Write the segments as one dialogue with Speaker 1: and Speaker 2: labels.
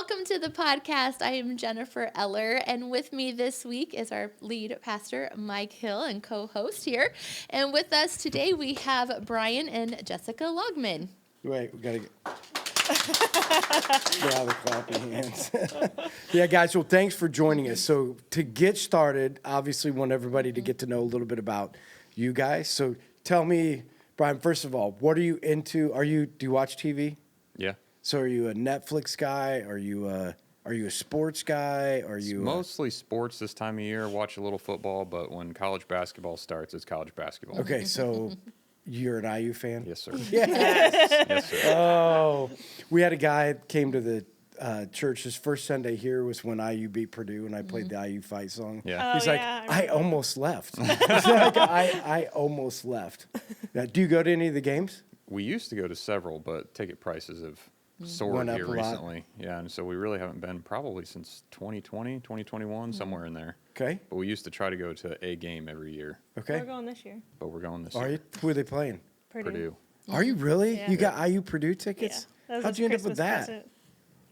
Speaker 1: welcome to the podcast. I am Jennifer Eller, and with me this week is our lead pastor, Mike Hill, and co-host here. And with us today, we have Bryan and Jessica Lagemann.
Speaker 2: Wait, we got to get out of the clapping hands. Yeah, guys, well, thanks for joining us. So to get started, obviously want everybody to get to know a little bit about you guys. So tell me, Bryan, first of all, what are you into? Do you watch TV?
Speaker 3: Yeah.
Speaker 2: So are you a Netflix guy? Are you a sports guy? Are you
Speaker 3: mostly sports this time of year? Watch a little football, but when college basketball starts, it's college basketball.
Speaker 2: Okay, so you're an IU fan?
Speaker 3: Yes, sir.
Speaker 2: Yes.
Speaker 3: Yes, sir.
Speaker 2: Oh, we had a guy came to the church. His first Sunday here was when IU beat Purdue, and I played the IU fight song.
Speaker 3: Yeah.
Speaker 2: He's like, I almost left. He's like, I almost left. Now, do you go to any of the games?
Speaker 3: We used to go to several, but ticket prices have soared
Speaker 2: Went up
Speaker 3: here
Speaker 2: a lot.
Speaker 3: recently. Yeah, and so we really haven't been probably since 2020, 2021, somewhere in there.
Speaker 2: Okay.
Speaker 3: But we used to try to go to a game every year,
Speaker 2: Okay.
Speaker 4: We're going this year.
Speaker 3: but we're going this
Speaker 2: Are
Speaker 3: year.
Speaker 2: you? Who are they playing?
Speaker 3: Purdue.
Speaker 2: Are you really?
Speaker 4: Yeah.
Speaker 2: You got IU Purdue tickets?
Speaker 4: Yeah.
Speaker 2: How'd you end up with that?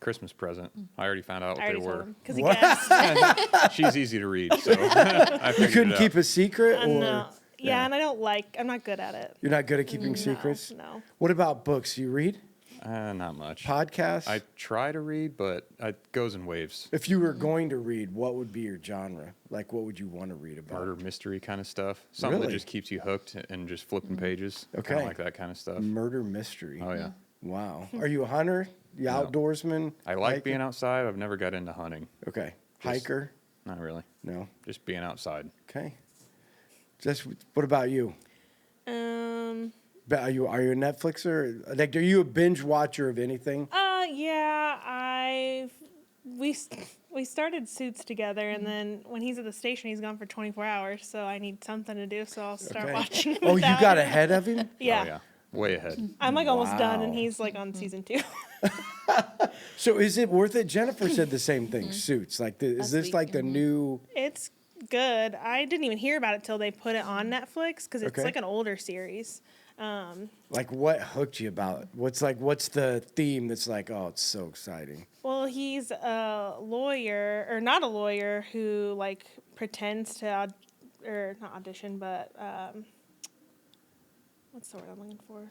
Speaker 3: Christmas present. I already found out
Speaker 4: I
Speaker 3: what
Speaker 4: already
Speaker 3: they
Speaker 4: told
Speaker 3: were.
Speaker 4: him because he
Speaker 2: What?
Speaker 4: guessed.
Speaker 3: She's easy to read, so I
Speaker 2: You
Speaker 3: figured
Speaker 2: couldn't
Speaker 3: it
Speaker 2: keep
Speaker 3: out.
Speaker 2: a secret, or
Speaker 4: No. Yeah, and I'm not good at it.
Speaker 2: you're not good at keeping secrets?
Speaker 4: No.
Speaker 2: What about books? You read?
Speaker 3: Not much.
Speaker 2: Podcasts?
Speaker 3: I try to read, but it goes in waves.
Speaker 2: If you were going to read, what would be your genre? Like, what would you want to read about?
Speaker 3: Murder mystery kind of stuff. Something
Speaker 2: Really?
Speaker 3: that just keeps you hooked and just flipping pages.
Speaker 2: Okay.
Speaker 3: Kind of like that kind of stuff.
Speaker 2: Murder mystery.
Speaker 3: Oh, yeah.
Speaker 2: Wow. Are you a hunter? You outdoorsman?
Speaker 3: I like
Speaker 2: Hiker?
Speaker 3: being outside. I've never got into hunting.
Speaker 2: Okay.
Speaker 3: Just-
Speaker 2: Hiker?
Speaker 3: Not really.
Speaker 2: No.
Speaker 3: Just being outside.
Speaker 2: Okay. What about you? Are you a Netflixer? Like, are you a binge watcher of anything?
Speaker 4: Yeah, we started Suits together, and then when he's at the station, he's gone for 24 hours. So I need something to do. So I'll start
Speaker 2: Okay.
Speaker 4: watching.
Speaker 2: Oh, you
Speaker 4: without
Speaker 2: got
Speaker 4: him.
Speaker 2: ahead of him?
Speaker 4: Yeah.
Speaker 3: Oh, yeah. Way ahead.
Speaker 4: I'm like almost done,
Speaker 2: Wow.
Speaker 4: and he's like on season 2.
Speaker 2: So is it worth it? Jennifer said the same thing. Suits. Like, is
Speaker 1: Last
Speaker 2: this
Speaker 1: week,
Speaker 2: like the new?
Speaker 4: It's good. I didn't even hear about it till they put it on Netflix because it's
Speaker 2: Okay.
Speaker 4: like an older series.
Speaker 2: Like, what hooked you about it? What's the theme that's like, oh, it's so exciting?
Speaker 4: Well, he's a lawyer, or not a lawyer, who like pretends to, or not audition, but what's the word I'm looking for?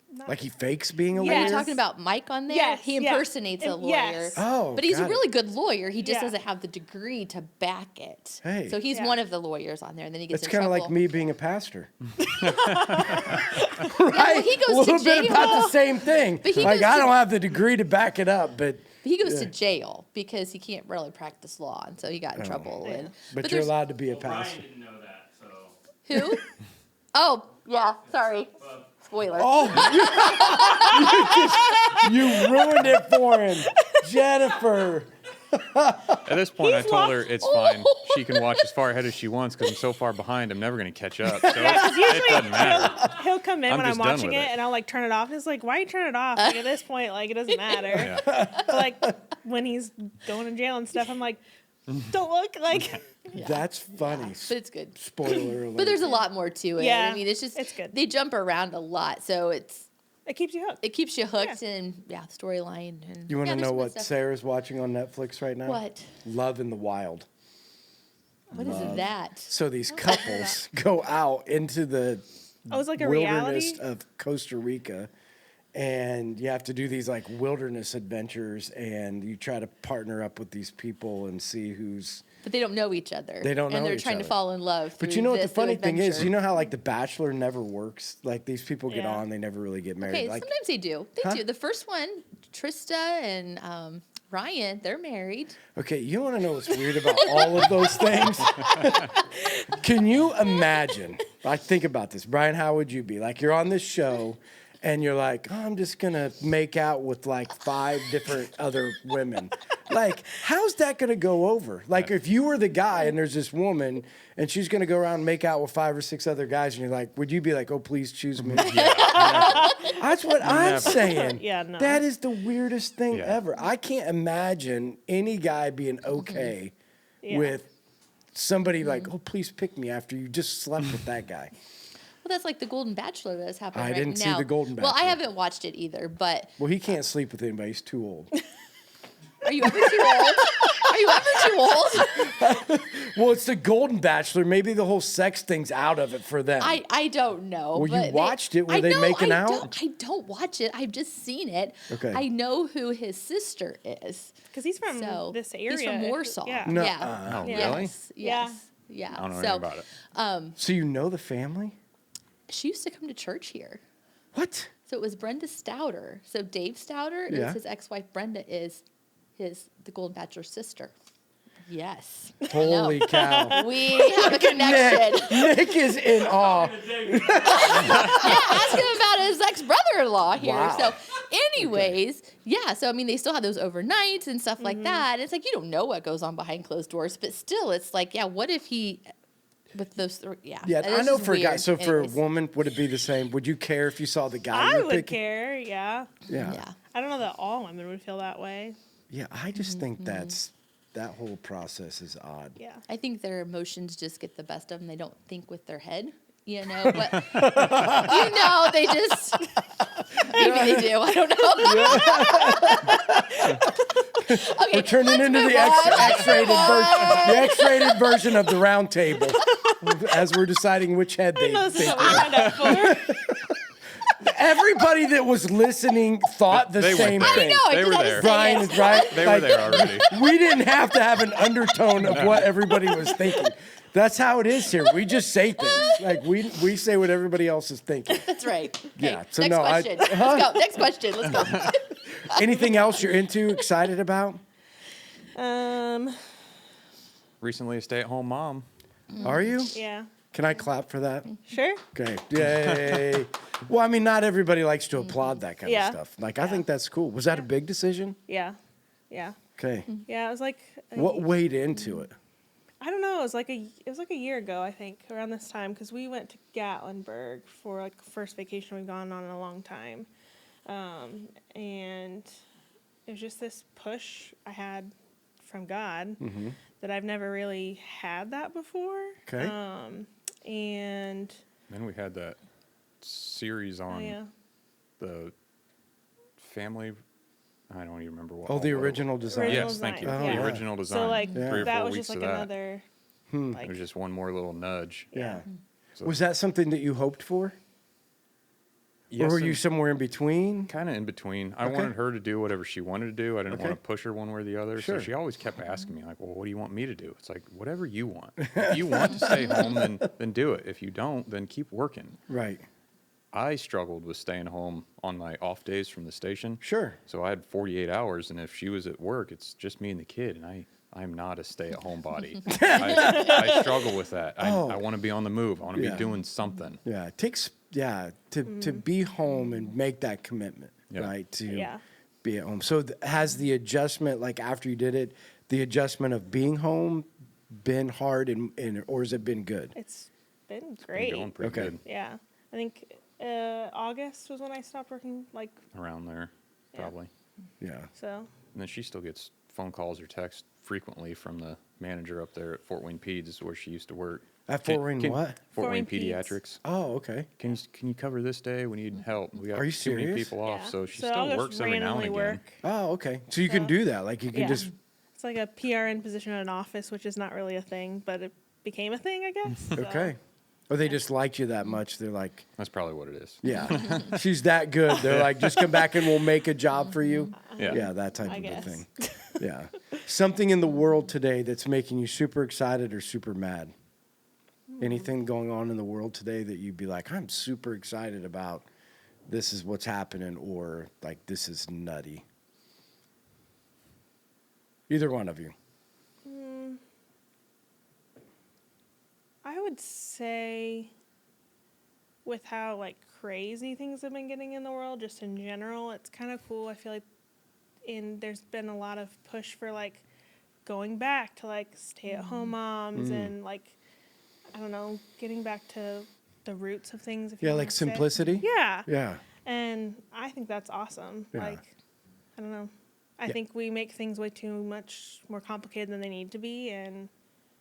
Speaker 4: Not-
Speaker 2: Like, he fakes being a
Speaker 1: Are
Speaker 2: lawyer?
Speaker 1: you talking about Mike on there?
Speaker 4: Yes,
Speaker 1: He
Speaker 4: yeah.
Speaker 1: impersonates a lawyer.
Speaker 4: Yes.
Speaker 2: Oh,
Speaker 1: But he's a
Speaker 2: got it.
Speaker 1: really good lawyer. He just
Speaker 4: Yeah.
Speaker 1: doesn't have the degree to back it.
Speaker 2: Hey.
Speaker 1: So he's
Speaker 4: Yeah.
Speaker 1: one of the lawyers on there, and then he gets
Speaker 2: It's
Speaker 1: in
Speaker 2: kind of
Speaker 1: trouble.
Speaker 2: like me being a pastor.
Speaker 1: Yeah, well, he
Speaker 2: a
Speaker 1: goes
Speaker 2: little
Speaker 1: to
Speaker 2: bit
Speaker 1: jail.
Speaker 2: about the same thing.
Speaker 1: But he
Speaker 2: Like,
Speaker 1: goes
Speaker 2: I
Speaker 1: to-
Speaker 2: don't have the degree to back it up, but
Speaker 1: He goes to
Speaker 2: Yeah.
Speaker 1: jail because he can't really practice law, and so he got in trouble.
Speaker 4: Yeah.
Speaker 1: And,
Speaker 2: but you're
Speaker 1: there's-
Speaker 2: allowed to be a
Speaker 5: Well, Bryan
Speaker 2: pastor.
Speaker 5: didn't know that, so.
Speaker 1: Who? Oh, yeah. Sorry. Spoiler.
Speaker 2: Oh, you ruined it for him, Jennifer.
Speaker 3: At this point, I
Speaker 4: He's
Speaker 3: told her
Speaker 4: lost-
Speaker 3: it's fine. She can watch as far ahead as she wants because I'm so far behind. I'm never going to catch up. So
Speaker 4: Because
Speaker 3: it
Speaker 4: usually
Speaker 3: doesn't matter.
Speaker 4: he'll come in
Speaker 3: I'm
Speaker 4: when I'm
Speaker 3: just done
Speaker 4: watching
Speaker 3: with
Speaker 4: it,
Speaker 3: it.
Speaker 4: and I'll like turn it off. And it's like, why are you turning it off? Like, at this point, like it doesn't matter.
Speaker 3: Yeah.
Speaker 4: But like when he's going to jail and stuff, I'm like, don't look like.
Speaker 2: That's funny.
Speaker 1: But it's good.
Speaker 2: Spoiler alert.
Speaker 1: But there's a lot more to it.
Speaker 4: Yeah,
Speaker 1: I mean, it's just
Speaker 4: it's good.
Speaker 1: They jump around a lot, so
Speaker 4: It keeps you hooked.
Speaker 1: it keeps you hooked and storyline. And
Speaker 2: You want to
Speaker 1: there's
Speaker 2: know
Speaker 1: good
Speaker 2: what
Speaker 1: stuff.
Speaker 2: Sarah's watching on Netflix right now?
Speaker 1: What?
Speaker 2: Love in the Wild.
Speaker 1: What is that?
Speaker 2: So these couples go out into the
Speaker 4: Oh, it's like a
Speaker 2: wilderness
Speaker 4: reality.
Speaker 2: of Costa Rica, and you have to do these like wilderness adventures, and you try to partner up with these people and see who's.
Speaker 1: But they don't know each other.
Speaker 2: They don't know
Speaker 1: And they're
Speaker 2: each
Speaker 1: trying
Speaker 2: other.
Speaker 1: to fall in love.
Speaker 2: But
Speaker 1: through
Speaker 2: you know what the
Speaker 1: this
Speaker 2: funny
Speaker 1: new
Speaker 2: thing is?
Speaker 1: adventure.
Speaker 2: You know how like The Bachelor never works? Like these people get
Speaker 4: Yeah.
Speaker 2: on, they never really get married.
Speaker 1: Okay,
Speaker 2: like,
Speaker 1: sometimes they do. They
Speaker 2: Huh?
Speaker 1: do. The first one, Trista and Ryan, they're married.
Speaker 2: okay, you want to know what's weird about all of those things? Can you imagine? Like, think about this. Bryan, how would you be? Like, you're on this show, and you're like, oh, I'm just going to make out with, like, 5 different other women. Like, how's that going to go over? Like, if you were the guy, and there's this woman, and she's going to go around and make out with 5 or 6 other guys, and you're like, would you be like, oh, please choose me? That's what I'm
Speaker 3: Never.
Speaker 2: saying.
Speaker 4: Yeah, no.
Speaker 2: That is the weirdest thing
Speaker 3: Yeah.
Speaker 2: ever. I can't imagine any guy being okay
Speaker 4: Yeah.
Speaker 2: with somebody like, oh, please pick me after you just slept with that guy.
Speaker 1: Well, that's like the Golden Bachelor that's happening
Speaker 2: I
Speaker 1: right
Speaker 2: didn't see
Speaker 1: now.
Speaker 2: the Golden
Speaker 1: Well, I
Speaker 2: Bachelor.
Speaker 1: haven't watched it either, but
Speaker 2: Well, he can't sleep with anybody. He's too old.
Speaker 1: are you ever too old? Are you ever too old?
Speaker 2: Well, it's the Golden Bachelor. Maybe the whole sex thing's out of it for them.
Speaker 1: I don't know.
Speaker 2: Well, you
Speaker 1: but
Speaker 2: watched it. Were
Speaker 1: I
Speaker 2: they
Speaker 1: know,
Speaker 2: making
Speaker 1: I
Speaker 2: out?
Speaker 1: I don't watch it. I've just seen it.
Speaker 2: Okay.
Speaker 1: I know who his sister is.
Speaker 4: Because he's from
Speaker 1: So
Speaker 4: this area.
Speaker 1: he's from Warsaw.
Speaker 4: Yeah.
Speaker 2: No,
Speaker 1: Yeah.
Speaker 3: Oh,
Speaker 4: Yeah.
Speaker 3: really?
Speaker 1: Yes.
Speaker 4: Yeah.
Speaker 1: Yes. Yeah.
Speaker 3: I don't know
Speaker 1: So
Speaker 3: anything about it.
Speaker 2: So you know the family?
Speaker 1: she used to come to church here.
Speaker 2: What?
Speaker 1: So it was Brenda Stouter. So Dave Stouter
Speaker 2: Yeah.
Speaker 1: is his ex-wife. Brenda is the Golden Bachelor's sister. Yes.
Speaker 2: Holy cow.
Speaker 1: We have a connection.
Speaker 2: Nick is in awe.
Speaker 1: Ask him about his ex-brother-in-law here.
Speaker 2: Wow.
Speaker 1: So anyways, yeah. So, I mean, they still have those overnights and stuff like that. And it's like, you don't know what goes on behind closed doors. But still, it's like, yeah, what if he... With those three, yeah.
Speaker 2: Yeah,
Speaker 1: It's
Speaker 2: I know
Speaker 1: just
Speaker 2: for a guy.
Speaker 1: weird.
Speaker 2: So for a
Speaker 1: Anyways.
Speaker 2: woman, would it be the same? Would you care if you saw the guy you
Speaker 4: I
Speaker 2: were
Speaker 4: would
Speaker 2: picking?
Speaker 4: care, yeah.
Speaker 2: Yeah.
Speaker 1: Yeah.
Speaker 4: I don't know that all women would feel that way.
Speaker 2: Yeah, I just
Speaker 1: Mm-hmm.
Speaker 2: think that whole process is odd.
Speaker 4: Yeah.
Speaker 1: I think their emotions just get the best of them. They don't think with their head, you know. But you know, they just maybe they do. I don't know. Okay,
Speaker 2: We're turning
Speaker 1: let's
Speaker 2: into
Speaker 1: move
Speaker 2: the
Speaker 1: on.
Speaker 2: X-rated version, the X-rated version of the round table, as we're deciding which head they
Speaker 4: No, this is
Speaker 2: think.
Speaker 4: what we signed up for.
Speaker 2: Everybody that was listening thought the
Speaker 3: They went
Speaker 2: same
Speaker 3: there.
Speaker 2: thing.
Speaker 1: I know. I
Speaker 3: They
Speaker 1: just
Speaker 3: were
Speaker 1: had to
Speaker 3: there.
Speaker 1: say
Speaker 2: Brian
Speaker 1: it.
Speaker 2: is right.
Speaker 3: They were there already.
Speaker 2: We didn't have to have an undertone of what everybody was thinking. That's how it is here. We just say things. Like we say what everybody else is thinking.
Speaker 1: That's right. Okay,
Speaker 2: Yeah, so
Speaker 1: next
Speaker 2: no, I-
Speaker 1: question. Let's go. Next question. Let's go.
Speaker 2: Anything else you're into, excited about?
Speaker 3: Recently a stay-at-home mom.
Speaker 2: Are you?
Speaker 4: Yeah.
Speaker 2: Can I clap for that?
Speaker 4: Sure.
Speaker 2: Okay. Yay. Well, I mean, not everybody likes to applaud that kind
Speaker 4: Yeah.
Speaker 2: of stuff. Like, I think that's cool. Was that a big decision?
Speaker 4: Yeah. Yeah.
Speaker 2: Okay.
Speaker 4: Yeah. It was like
Speaker 2: What weighed into it?
Speaker 4: I don't know. It was like a year ago, I think, around this time, because we went to Gatlinburg for like first vacation we've gone on in a long time, and it was just this push I had from God that I've never really had that before.
Speaker 2: Okay.
Speaker 4: And
Speaker 3: Then we had that series on
Speaker 4: yeah,
Speaker 3: the family. I don't even remember what.
Speaker 2: Oh, the
Speaker 3: what it-
Speaker 2: original design.
Speaker 4: Original
Speaker 3: Yes, thank you.
Speaker 4: design,
Speaker 2: yeah.
Speaker 3: The original design.
Speaker 4: so like
Speaker 3: 3 or 4
Speaker 4: that was
Speaker 3: weeks
Speaker 4: just like
Speaker 3: of that.
Speaker 4: another,
Speaker 3: It
Speaker 4: like
Speaker 3: was just one more little nudge.
Speaker 2: Yeah.
Speaker 3: So
Speaker 2: Was that something that you hoped for?
Speaker 3: yes
Speaker 2: or were you
Speaker 3: and
Speaker 2: somewhere in between?
Speaker 3: kind of in between? I
Speaker 2: Okay.
Speaker 3: wanted her to do whatever she wanted to do. I didn't
Speaker 2: Okay.
Speaker 3: want to push her one way or the other.
Speaker 2: Sure.
Speaker 3: So she always kept asking me, like, well, what do you want me to do? It's like, whatever you want. If you want to stay home, then do it. If you don't, then keep working.
Speaker 2: Right.
Speaker 3: I struggled with staying home on my off days from the station.
Speaker 2: Sure.
Speaker 3: So I had 48 hours, and if she was at work, it's just me and the kid, and I'm not a stay-at-home body. I struggle with that.
Speaker 2: Oh.
Speaker 3: I want to be on the move. I want to
Speaker 2: Yeah.
Speaker 3: be doing something.
Speaker 2: Yeah. It takes, to be home and make that commitment,
Speaker 3: Yeah.
Speaker 2: right? To
Speaker 4: Yeah.
Speaker 2: be at home. So has the adjustment, like after you did it, the adjustment of being home been hard or has it been good?
Speaker 4: it's been
Speaker 3: Been
Speaker 4: great.
Speaker 3: going pretty
Speaker 2: Okay.
Speaker 3: good
Speaker 4: Yeah, I think August was when I stopped working. Like
Speaker 3: around there,
Speaker 4: Yeah.
Speaker 3: probably.
Speaker 2: Yeah.
Speaker 4: so.
Speaker 3: And then she still gets phone calls or texts frequently from the manager up there at Fort Wayne Peds, where she used to work.
Speaker 2: At Fort Wayne what?
Speaker 3: Fort Wayne
Speaker 4: Wayne Peds.
Speaker 3: Pediatrics.
Speaker 2: Oh, okay.
Speaker 3: Can you cover this day? We need help. We got
Speaker 2: Are you
Speaker 3: too many
Speaker 2: serious?
Speaker 3: people off,
Speaker 4: Yeah.
Speaker 3: so she
Speaker 4: I'll
Speaker 3: still
Speaker 4: just
Speaker 3: works every now and
Speaker 4: randomly
Speaker 3: again.
Speaker 4: work.
Speaker 2: Oh, okay. So you can
Speaker 4: So-
Speaker 2: do that. Like you can
Speaker 4: Yeah.
Speaker 2: just,
Speaker 4: It's like a PRN position in an office, which is not really a thing, but it became a thing, I guess. So,
Speaker 2: okay. Or they just liked you that much. They're like,
Speaker 3: That's probably what it is.
Speaker 2: yeah, she's that good. They're like, just come back and we'll make a job for you.
Speaker 3: Yeah.
Speaker 2: Yeah, that type
Speaker 4: I
Speaker 2: of a
Speaker 4: guess.
Speaker 2: thing. Yeah. Something in the world today that's making you super excited or super mad? Anything going on in the world today that you'd be like, I'm super excited about this is what's happening, or like this is nutty? Either one of you.
Speaker 4: I would say, with how like crazy things have been getting in the world, just in general, it's kind of cool. I feel like there's been a lot of push for like going back to like stay-at-home moms and like I don't know, getting back to the roots of things. If you
Speaker 2: Yeah,
Speaker 4: wanna
Speaker 2: like
Speaker 4: say.
Speaker 2: simplicity.
Speaker 4: Yeah.
Speaker 2: Yeah.
Speaker 4: And I think that's awesome.
Speaker 2: Yeah.
Speaker 4: Like, I don't know. I
Speaker 2: Yeah.
Speaker 4: think we make things way too much more complicated than they need to be, and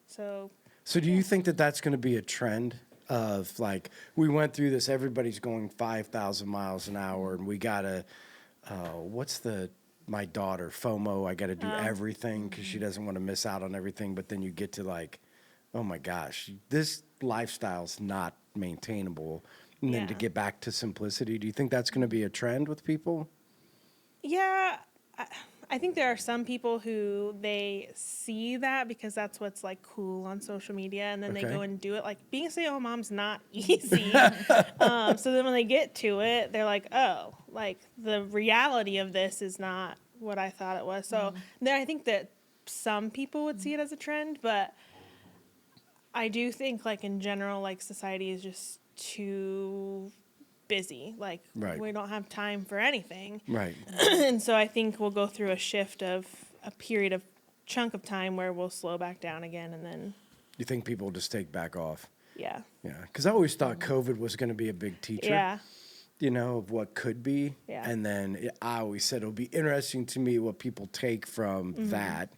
Speaker 4: so
Speaker 2: So do you think that that's going to be a trend? of like, we went through this, everybody's going 5,000 miles an hour, and we got to, my daughter, FOMO, I got to do everything because she doesn't want to miss out on everything. But then you get to like, oh my gosh, this lifestyle's not maintainable. And then to get back to simplicity, do you think that's going to be a trend with people?
Speaker 4: Yeah, I think there are some people who they see that because that's what's like cool on social media, and then they go and do it. Like being a stay-at-home mom's not easy. So then when they get to it, they're like, oh, like the reality of this is not what I thought it was. So then I think that some people would see it as a trend, but I do think like in general, like society is just too busy. Like we don't have time for anything.
Speaker 2: Right.
Speaker 4: And so I think we'll go through a shift of a period of chunk of time where we'll slow back down again, and then.
Speaker 2: You think people will just take back off?
Speaker 4: Yeah.
Speaker 2: Yeah. Because I always thought COVID was going to be a big teacher.
Speaker 4: Yeah.
Speaker 2: You know, of what could be.
Speaker 4: Yeah.
Speaker 2: And then I always said it'll be interesting to me what people take from that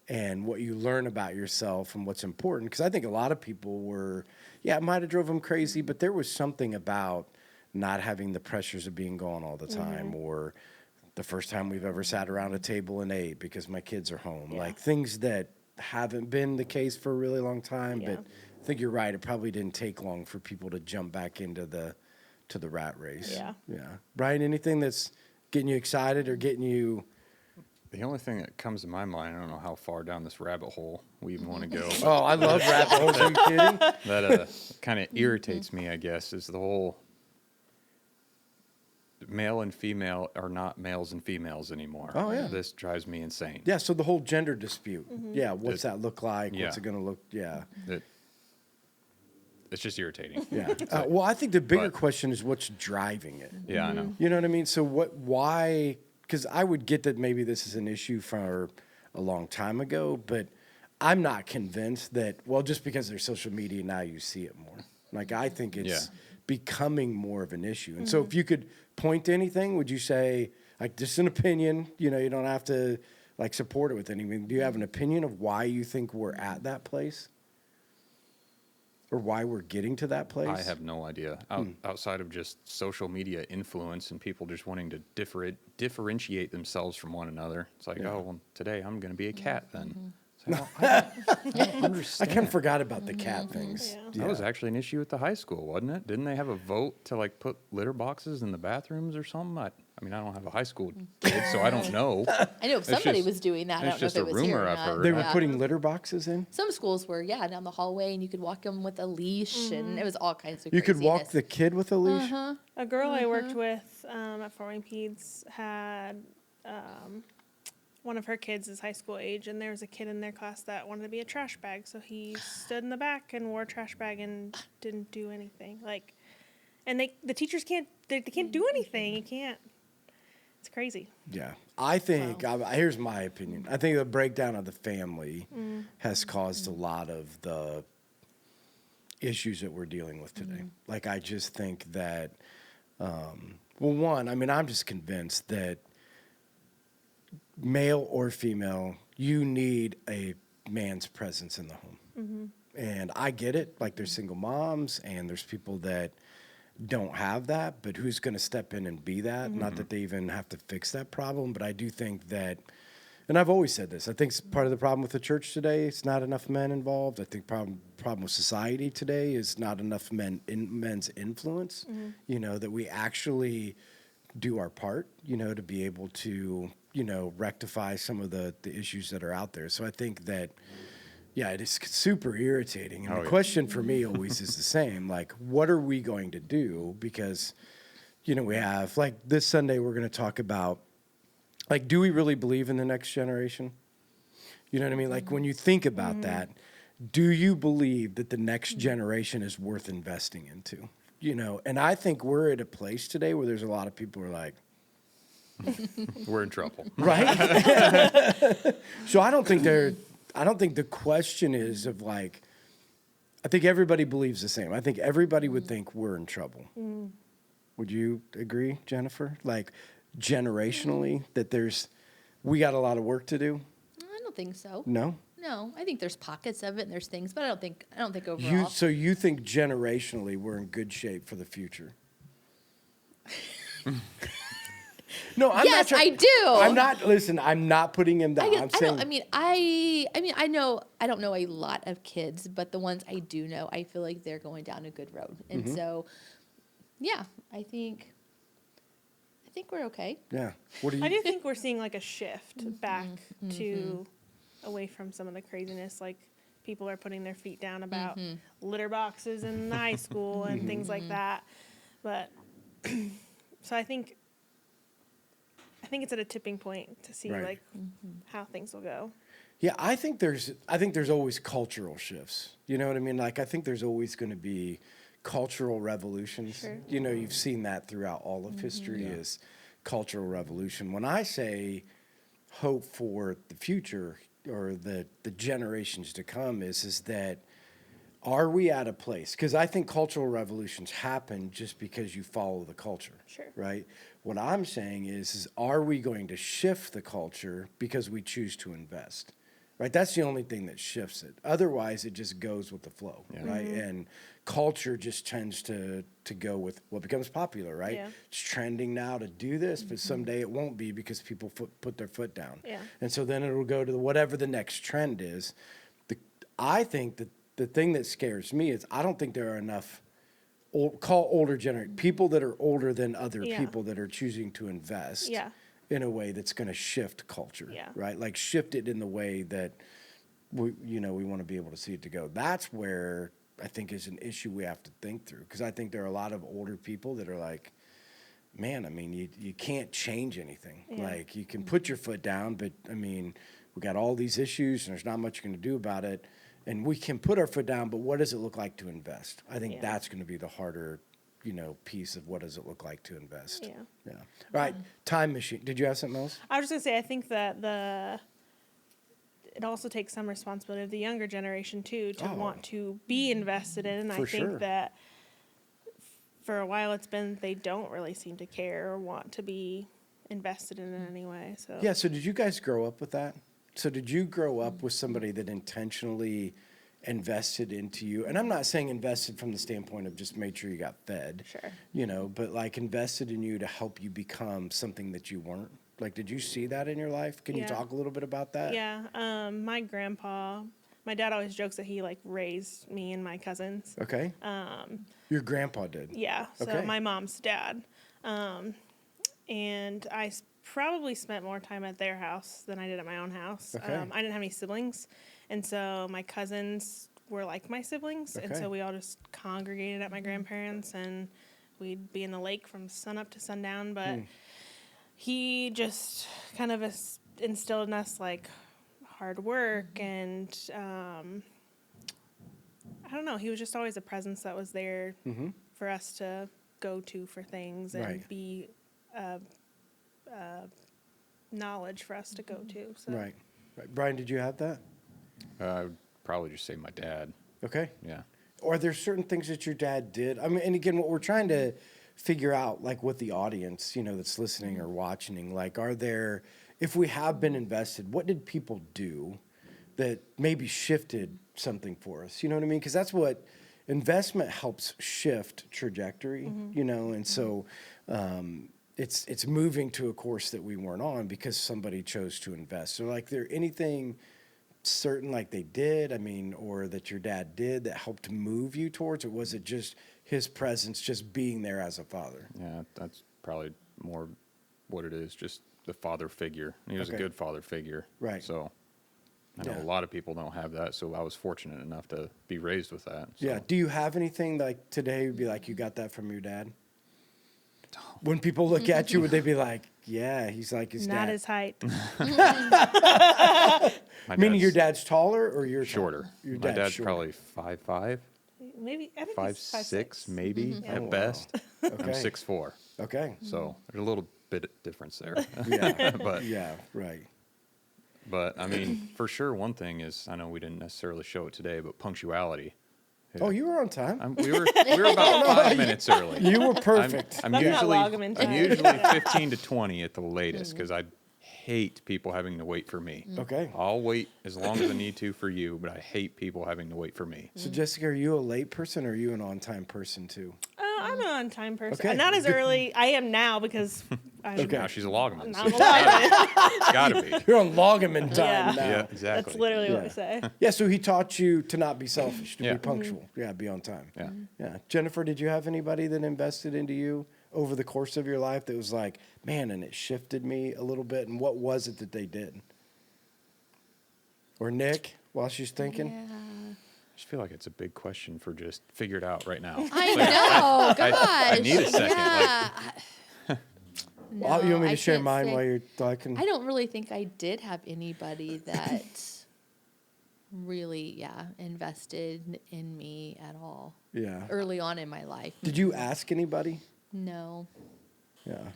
Speaker 2: and what you learn about yourself and what's important. Because I think a lot of people were, it might have drove them crazy, but there was something about not having the pressures of being gone all the time, or the first time we've ever sat around a table and ate because my kids are home. Like things that haven't been the case for a really long time. But I think you're right. It probably didn't take long for people to jump back into the rat race.
Speaker 4: Yeah.
Speaker 2: Yeah. Brian, anything that's getting you excited or getting you?
Speaker 3: The only thing that comes to my mind, I don't know how far down this rabbit hole we even want to go.
Speaker 2: Oh, I love rabbit holes. Are you kidding?
Speaker 3: That kind of irritates me, I guess, is the whole male and female are not males and females anymore.
Speaker 2: Oh, yeah.
Speaker 3: This drives me insane.
Speaker 2: Yeah, so the whole gender dispute. Yeah, what's that look like?
Speaker 3: Yeah.
Speaker 2: What's it going to look? Yeah.
Speaker 3: It's just irritating.
Speaker 2: Yeah. Well, I think the bigger
Speaker 3: But-
Speaker 2: question is what's driving it.
Speaker 3: Yeah, I know.
Speaker 2: You know what I mean? So why? Because I would get that maybe this is an issue for a long time ago, but I'm not convinced that, well, just because there's social media now you see it more. Like, I think it's becoming more of an issue. And so if you could point to anything, would you say, like, just an opinion, you know, you don't have to, like, support it with anything. Do you have an opinion of why you think we're at that place? Or why we're getting to that place?
Speaker 3: I have no idea. Outside of just social media influence and people just wanting to differentiate themselves from one another. It's like, oh, well, today I'm going to be a cat then. It's like, well, I don't understand.
Speaker 2: I kind of forgot about the cat things.
Speaker 4: Yeah.
Speaker 3: That was actually an issue at the high school, wasn't it? Didn't they have a vote to like put litter boxes in the bathrooms or something? I mean, I don't have a high school kid, so I don't know.
Speaker 1: I know somebody
Speaker 3: just-
Speaker 1: was doing that. I
Speaker 3: it's
Speaker 1: don't know if
Speaker 3: just
Speaker 1: it
Speaker 3: a
Speaker 1: was here
Speaker 3: rumor
Speaker 1: or
Speaker 3: I've
Speaker 1: not.
Speaker 3: heard.
Speaker 2: They were
Speaker 1: Yeah.
Speaker 2: putting litter boxes in?
Speaker 1: Some schools were, down the hallway, and you could walk them with a leash, and it was all kinds of
Speaker 2: You could walk
Speaker 1: craziness.
Speaker 2: the kid with a leash?
Speaker 4: A girl I worked with at Fort Wayne Peds had one of her kids is high school age, and there was a kid in their class that wanted to be a trash bag, so he stood in the back and wore a trash bag and didn't do anything. Like, and the teachers can't do anything. You can't. It's crazy.
Speaker 2: Yeah. I think, here's my opinion. I think the breakdown of the family has caused a lot of the issues that we're dealing with today. Like, I just think that, I'm just convinced that male or female, you need a man's presence in the home. And I get it. Like, there's single moms and there's people that don't have that, but who's going to step in and be that? Not that they even have to fix that problem, but I do think that, and I've always said this, I think part of the problem with the church today is not enough men involved. I think problem with society today is not enough men's influence, that we actually do our part, to be able to, rectify some of the issues that are out there. So I think that, it is super irritating. And the question for me always is the same. Like, what are we going to do? Because, we have, like, this Sunday we're going to talk about, like, do we really believe in the next generation? You know what I mean? Like, when you think about that, do you believe that the next generation is worth investing into? And I think we're at a place today where there's a lot of people who are like,
Speaker 3: We're in trouble.
Speaker 2: right? So I don't think the question is of like, I think everybody believes the same. I think everybody would think we're in trouble. Would you agree, Jennifer? Like, generationally, that we got a lot of work to do?
Speaker 1: I don't think so.
Speaker 2: No?
Speaker 1: No, I think there's pockets of it and there's things, but I don't think overall.
Speaker 2: So you think generationally we're in good shape for the future? No, I'm
Speaker 1: Yes,
Speaker 2: not.
Speaker 1: I do.
Speaker 2: I'm not. Listen, I'm not putting him down. I'm saying.
Speaker 1: I know. I don't know a lot of kids, but the ones I do know, I feel like they're going down a good road, and so, yeah, I think we're okay.
Speaker 2: Yeah. What do you?
Speaker 4: I do think we're seeing like a shift back to away from some of the craziness. Like people are putting their feet down about litter boxes in high school and things like that. But so I think it's at a tipping point to see
Speaker 2: Right.
Speaker 4: like how things will go.
Speaker 2: Yeah, I think there's always cultural shifts. You know what I mean? Like I think there's always going to be cultural revolutions.
Speaker 4: Sure.
Speaker 2: You know, you've seen that throughout all of history is cultural revolution. When I say hope for the future or the generations to come is that are we at a place? Because I think cultural revolutions happen just because you follow the culture.
Speaker 4: Sure.
Speaker 2: Right? What I'm saying is are we going to shift the culture because we choose to invest? Right? That's the only thing that shifts it. Otherwise, it just goes with the flow, right? And culture just tends to go with what becomes popular, right?
Speaker 4: Yeah.
Speaker 2: It's trending now to do this, but someday it won't be because people put their foot down.
Speaker 4: Yeah.
Speaker 2: And so then it'll go to whatever the next trend is. I think that the thing that scares me is I don't think there are enough older generation people that are older than other people that are choosing to invest in a way that's going to shift culture, right? Like shift it in the way that we want to be able to see it to go. That's where I think is an issue we have to think through because I think there are a lot of older people that are like, man, I mean, you can't change anything. Like you can put your foot down, but I mean, we got all these issues and there's not much you can do about it. And we can put our foot down, but what does it look like to invest? I think that's going to be the harder, piece of what does it look like to invest. Yeah. All right. Time machine. Did you have something else?
Speaker 4: I was just gonna say I think that it also takes some responsibility of the younger generation too to want to be invested in. And I think that for a while it's been they don't really seem to care or want to be invested in any way. So
Speaker 2: yeah. So did you guys grow up with that? So did you grow up with somebody that intentionally invested into you? And I'm not saying invested from the standpoint of just made sure you got fed, but like invested in you to help you become something that you weren't. Like, did you see that in your life? Can you talk a little bit about that?
Speaker 4: Yeah. My dad always jokes that he like raised me and my cousins.
Speaker 2: Okay. Your grandpa did?
Speaker 4: Yeah. So my mom's dad. And I probably spent more time at their house than I did at my own house.
Speaker 2: Okay.
Speaker 4: I didn't have any siblings. And so my cousins were like my siblings.
Speaker 2: Okay.
Speaker 4: And so we all just congregated at my grandparents and we'd be in the lake from sun up to sundown. But he just kind of instilled in us like hard work and I don't know. He was just always a presence that was there for us to go to for things and be knowledge for us to go to. So.
Speaker 2: Right. Bryan, did you have that?
Speaker 3: I would probably just say my dad.
Speaker 2: Okay.
Speaker 3: Yeah.
Speaker 2: Or are there certain things that your dad did? I mean, and again, what we're trying to figure out, like with the audience, that's listening or watching, like, are there, if we have been invested, what did people do that maybe shifted something for us? You know what I mean? Because that's what investment helps shift trajectory, and so it's moving to a course that we weren't on because somebody chose to invest. So, like, there anything certain like they did, I mean, or that your dad did that helped move you towards, or was it just his presence, just being there as a father?
Speaker 3: Yeah, that's probably more what it is, just the father figure. He was a good father figure.
Speaker 2: Right.
Speaker 3: So I know a lot of people don't have that, so I was fortunate enough to be raised with that. So.
Speaker 2: Yeah. Do you have anything like today would be like you got that from your dad? When people look at you, would they be like, yeah, he's like his dad?
Speaker 4: Not his height.
Speaker 2: Meaning your dad's taller or you're
Speaker 3: shorter?
Speaker 2: Your
Speaker 3: My dad's
Speaker 2: shorter.
Speaker 3: probably 5'5",
Speaker 4: Maybe I think
Speaker 3: 5'6", maybe at best.
Speaker 2: Okay.
Speaker 3: I'm 6'4",
Speaker 2: Okay.
Speaker 3: so there's a little bit of difference there.
Speaker 2: Yeah.
Speaker 3: But
Speaker 2: Yeah, right.
Speaker 3: But I mean, for sure, one thing is I know we didn't necessarily show it today, but punctuality.
Speaker 2: Oh, you were on time.
Speaker 3: We were about 5 minutes early.
Speaker 2: You were perfect.
Speaker 3: I'm
Speaker 4: That's not
Speaker 3: usually
Speaker 4: Lagemann time.
Speaker 3: 15 to 20 at the latest because I hate people having to wait for me.
Speaker 2: Okay.
Speaker 3: I'll wait as long as I need to for you, but I hate people having to wait for me.
Speaker 2: So Jessica, are you a late person or are you an on-time person too?
Speaker 4: I'm an on-time person.
Speaker 2: Okay.
Speaker 4: Not as early. I am now because I'm
Speaker 2: Okay.
Speaker 3: Now she's a Lagemann.
Speaker 4: I'm
Speaker 3: So
Speaker 4: a Lagemann.
Speaker 3: it's gotta be.
Speaker 2: You're on Lagemann time
Speaker 4: Yeah.
Speaker 2: now.
Speaker 3: Yeah, exactly.
Speaker 4: That's literally what
Speaker 2: Yeah.
Speaker 4: I say.
Speaker 2: Yeah, so he taught you to not be selfish, to
Speaker 3: Yeah.
Speaker 2: be punctual. Yeah, be on time.
Speaker 3: Yeah.
Speaker 2: Yeah. Jennifer, did you have anybody that invested into you over the course of your life that was like, man, and it shifted me a little bit? And what was it that they did? Or Nick, while she's thinking?
Speaker 1: Yeah.
Speaker 3: I just feel like it's a big question for just figure it out right now.
Speaker 1: I know. Gosh.
Speaker 3: I need a second,
Speaker 1: Yeah.
Speaker 2: Well, you want me
Speaker 1: I
Speaker 2: to share
Speaker 1: can't
Speaker 2: mine
Speaker 1: say-
Speaker 2: while you're talking?
Speaker 1: I don't really think I did have anybody that really, invested in me at all
Speaker 2: Yeah.
Speaker 1: early on in my life.
Speaker 2: Did you ask anybody?
Speaker 1: No.
Speaker 2: Yeah.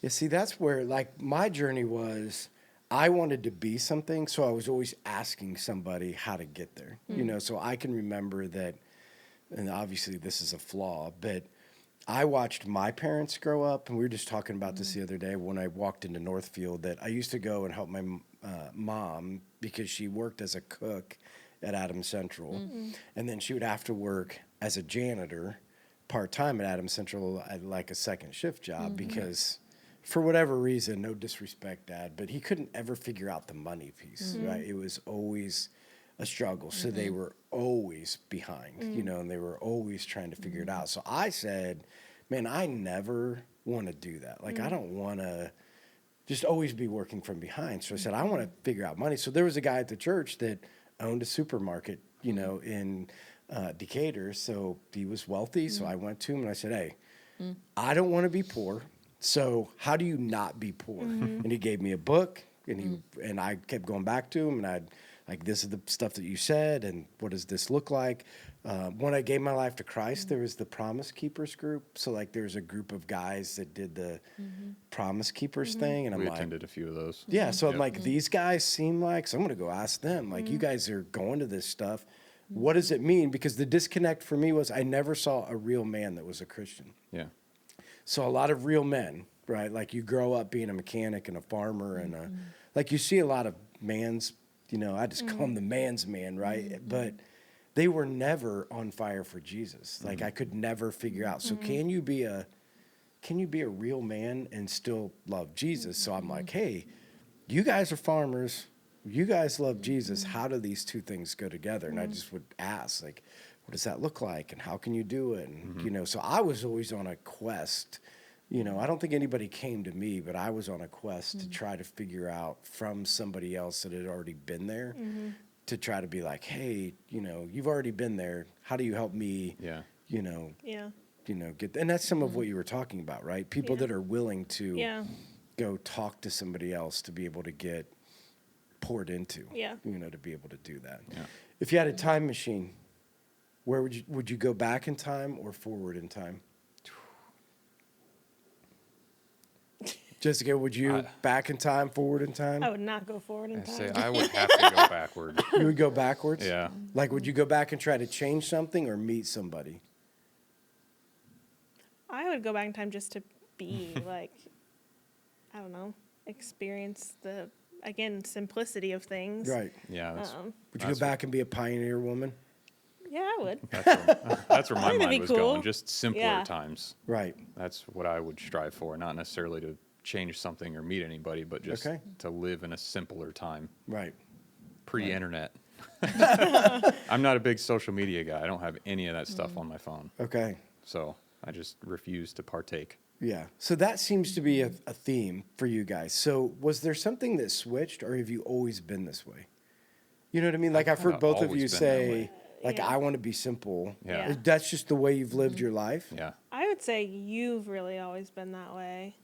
Speaker 2: Yeah, see, that's where, like, my journey was I wanted to be something, so I was always asking somebody how to get there. You know, so I can remember that, and obviously this is a flaw, but I watched my parents grow up, and we were just talking about this the other day when I walked into Northfield, that I used to go and help my mom because she worked as a cook at Adams Central, and then she would have to work as a janitor part-time at Adams Central at like a second shift job because for whatever reason, no disrespect, Dad, but he couldn't ever figure out the money piece, right? It was always a struggle. So they were always behind, you know, and they were always trying to figure it out. So I said, man, I never want to do that. Like, I don't want to just always be working from behind. So I said, I want to figure out money. So there was a guy at the church that owned a supermarket, you know, in Decatur. So he was wealthy. So I went to him and I said, hey, I don't want to be poor. So how do you not be poor? And he gave me a book, and and I kept going back to him, and I'd like, this is the stuff that you said, and what does this look like? When I gave my life to Christ, there was the Promise Keepers group. So like, there's a group of guys that did the Promise Keepers thing, and I'm
Speaker 3: We
Speaker 2: like,
Speaker 3: attended a few of those.
Speaker 2: yeah. So I'm
Speaker 3: Yep.
Speaker 2: like, these guys seem like, so I'm gonna go ask them. Like, you guys are going to this stuff. What does it mean? Because the disconnect for me was I never saw a real man that was a Christian.
Speaker 3: Yeah.
Speaker 2: So a lot of real men, right? Like, you grow up being a mechanic and a farmer and like, you see a lot of mans, you know, I just call him the man's man, right? But they were never on fire for Jesus. Like, I could never figure out. So can you be a real man and still love Jesus? So I'm like, hey, you guys are farmers. You guys love Jesus. How do these two things go together? And I just would ask, like, what does that look like? And how can you do it? And, you know, so I was always on a quest. You know, I don't think anybody came to me, but I was on a quest to try to figure out from somebody else that had already been there to try to be like, hey, you know, you've already been there. How do you help me,
Speaker 3: Yeah.
Speaker 2: you know,
Speaker 4: Yeah.
Speaker 2: get, and that's some of what you were talking about, right? People
Speaker 4: Yeah.
Speaker 2: that are willing to
Speaker 4: Yeah.
Speaker 2: go talk to somebody else to be able to get poured into,
Speaker 4: Yeah.
Speaker 2: you know, to be able to do that.
Speaker 3: Yeah.
Speaker 2: If you had a time machine, where would you go back in time or forward in time? Jessica, would you back in time, forward in time?
Speaker 4: I would not go forward in
Speaker 3: I say
Speaker 4: time.
Speaker 3: I would have to go backward.
Speaker 2: You would go backwards?
Speaker 3: Yeah.
Speaker 2: Like, would you go back and try to change something or meet somebody?
Speaker 4: I would go back in time just to be like, I don't know, experience the, again, simplicity of things.
Speaker 2: Right.
Speaker 3: Yeah. That's,
Speaker 4: Um,
Speaker 2: Would you go
Speaker 3: That's
Speaker 2: back and be a pioneer woman?
Speaker 4: yeah, I would.
Speaker 3: that's where my
Speaker 4: That'd be
Speaker 3: mind was
Speaker 4: cool.
Speaker 3: going. Just simpler
Speaker 4: Yeah.
Speaker 3: times.
Speaker 2: Right.
Speaker 3: That's what I would strive for. Not necessarily to change something or meet anybody, but just
Speaker 2: Okay.
Speaker 3: to live in a simpler time.
Speaker 2: Right.
Speaker 3: Pre-internet. I'm not a big social media guy. I don't have any of that stuff on my phone.
Speaker 2: Okay.
Speaker 3: So I just refuse to partake.
Speaker 2: Yeah. So that seems to be a theme for you guys. So was there something that switched, or have you always been this way? You know what I mean? Like, I've heard
Speaker 3: kinda
Speaker 2: both of
Speaker 3: always
Speaker 2: you
Speaker 3: been that
Speaker 2: say,
Speaker 3: way.
Speaker 2: like,
Speaker 4: Yeah.
Speaker 2: I want to be simple.
Speaker 3: Yeah.
Speaker 4: Yeah.
Speaker 2: That's just the way you've lived your life?
Speaker 3: Yeah.
Speaker 4: I would say you've really always been that way.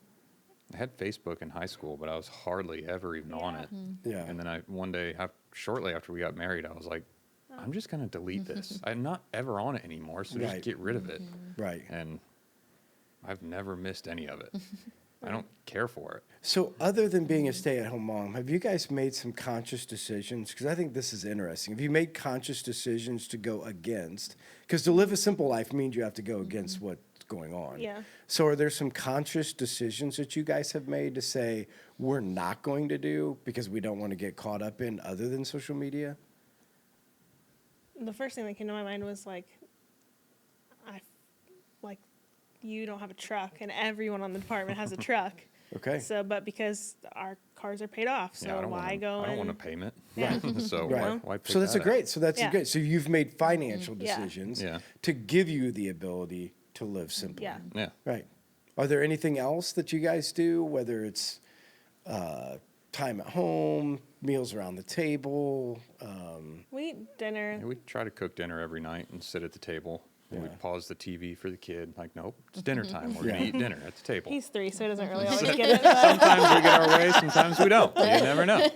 Speaker 3: I had Facebook in high school, but I was hardly ever even on it.
Speaker 2: Yeah.
Speaker 3: And then one day, shortly after we got married, I was like, I'm just going to delete this. I'm not ever on it anymore, so
Speaker 2: Right.
Speaker 3: just get rid of it.
Speaker 2: Right.
Speaker 3: And I've never missed any of it. I don't care for it.
Speaker 2: So other than being a stay-at-home mom, have you guys made some conscious decisions? Because I think this is interesting. Have you made conscious decisions to go against? Because to live a simple life means you have to go against what going on.
Speaker 4: Yeah.
Speaker 2: So are there some conscious decisions that you guys have made to say we're not going to do because we don't want to get caught up in other than social media?
Speaker 4: The first thing that came to my mind was like, like you don't have a truck and everyone on the department has a truck.
Speaker 2: Okay.
Speaker 4: So, but because our cars are paid off, so
Speaker 3: I don't
Speaker 4: why go
Speaker 3: I don't want a
Speaker 4: and
Speaker 3: payment.
Speaker 4: Yeah.
Speaker 3: So
Speaker 2: Right.
Speaker 3: why pick
Speaker 2: So that's a
Speaker 3: that
Speaker 2: great. So that's a
Speaker 4: Yeah.
Speaker 2: good. So you've made financial
Speaker 4: Yeah.
Speaker 2: decisions
Speaker 3: Yeah.
Speaker 2: to give you the ability to live simply.
Speaker 4: Yeah.
Speaker 3: up? Yeah.
Speaker 2: Right. Are there anything else that you guys do, whether it's time at home, meals around the table?
Speaker 4: we eat dinner.
Speaker 3: Yeah, we try to cook dinner every night and sit at the table. And we
Speaker 2: Yeah.
Speaker 3: pause the TV for the kid. Like, nope, it's dinner time. We're
Speaker 2: Yeah.
Speaker 3: going to eat dinner at the table.
Speaker 4: He's 3, so he doesn't really always get it.
Speaker 3: Sometimes we get our way, sometimes we don't. You never know.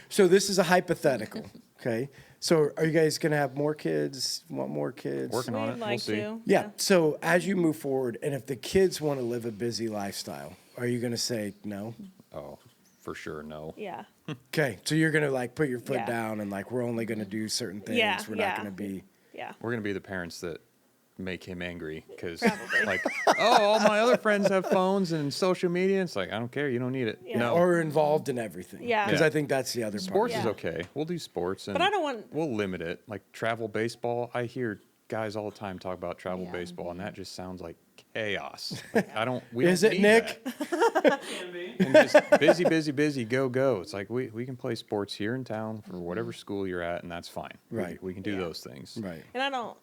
Speaker 2: So this is a hypothetical. Okay. So are you guys going to have more kids? Want more kids?
Speaker 3: Working on
Speaker 4: We'd
Speaker 3: it.
Speaker 4: like
Speaker 3: We'll see.
Speaker 4: to.
Speaker 2: Yeah. So as you move forward, and if the kids want to live a busy lifestyle, are you going to say no?
Speaker 3: Oh, for sure, no.
Speaker 4: Yeah.
Speaker 2: Okay. So you're going to like put your foot
Speaker 4: Yeah.
Speaker 2: down and like, we're only going to do certain things.
Speaker 4: Yeah,
Speaker 2: We're
Speaker 4: yeah.
Speaker 2: not going to be.
Speaker 4: Yeah.
Speaker 3: We're going to be the parents that make him angry because,
Speaker 4: Probably.
Speaker 3: like, oh, all my other friends have phones and social media. It's like, I don't care. You don't need it.
Speaker 4: Yeah.
Speaker 3: No.
Speaker 2: Or involved in everything.
Speaker 4: Yeah.
Speaker 2: Because
Speaker 3: Yeah.
Speaker 2: I think that's the other
Speaker 3: Sports
Speaker 2: part.
Speaker 3: is
Speaker 4: Yeah.
Speaker 3: okay. We'll do sports. And
Speaker 4: But I don't want-
Speaker 3: We'll limit it. Like travel baseball. I hear guys all the time talk about travel
Speaker 1: Yeah.
Speaker 3: baseball, and that just sounds like chaos. Like, we
Speaker 2: Is
Speaker 3: don't
Speaker 2: it,
Speaker 3: need
Speaker 2: Nick?
Speaker 3: that. And just busy, go. It's like we can play sports here in town for whatever school you're at, and that's fine.
Speaker 2: Right.
Speaker 3: We can do
Speaker 4: Yeah.
Speaker 3: those things.
Speaker 2: Right.
Speaker 4: And I don't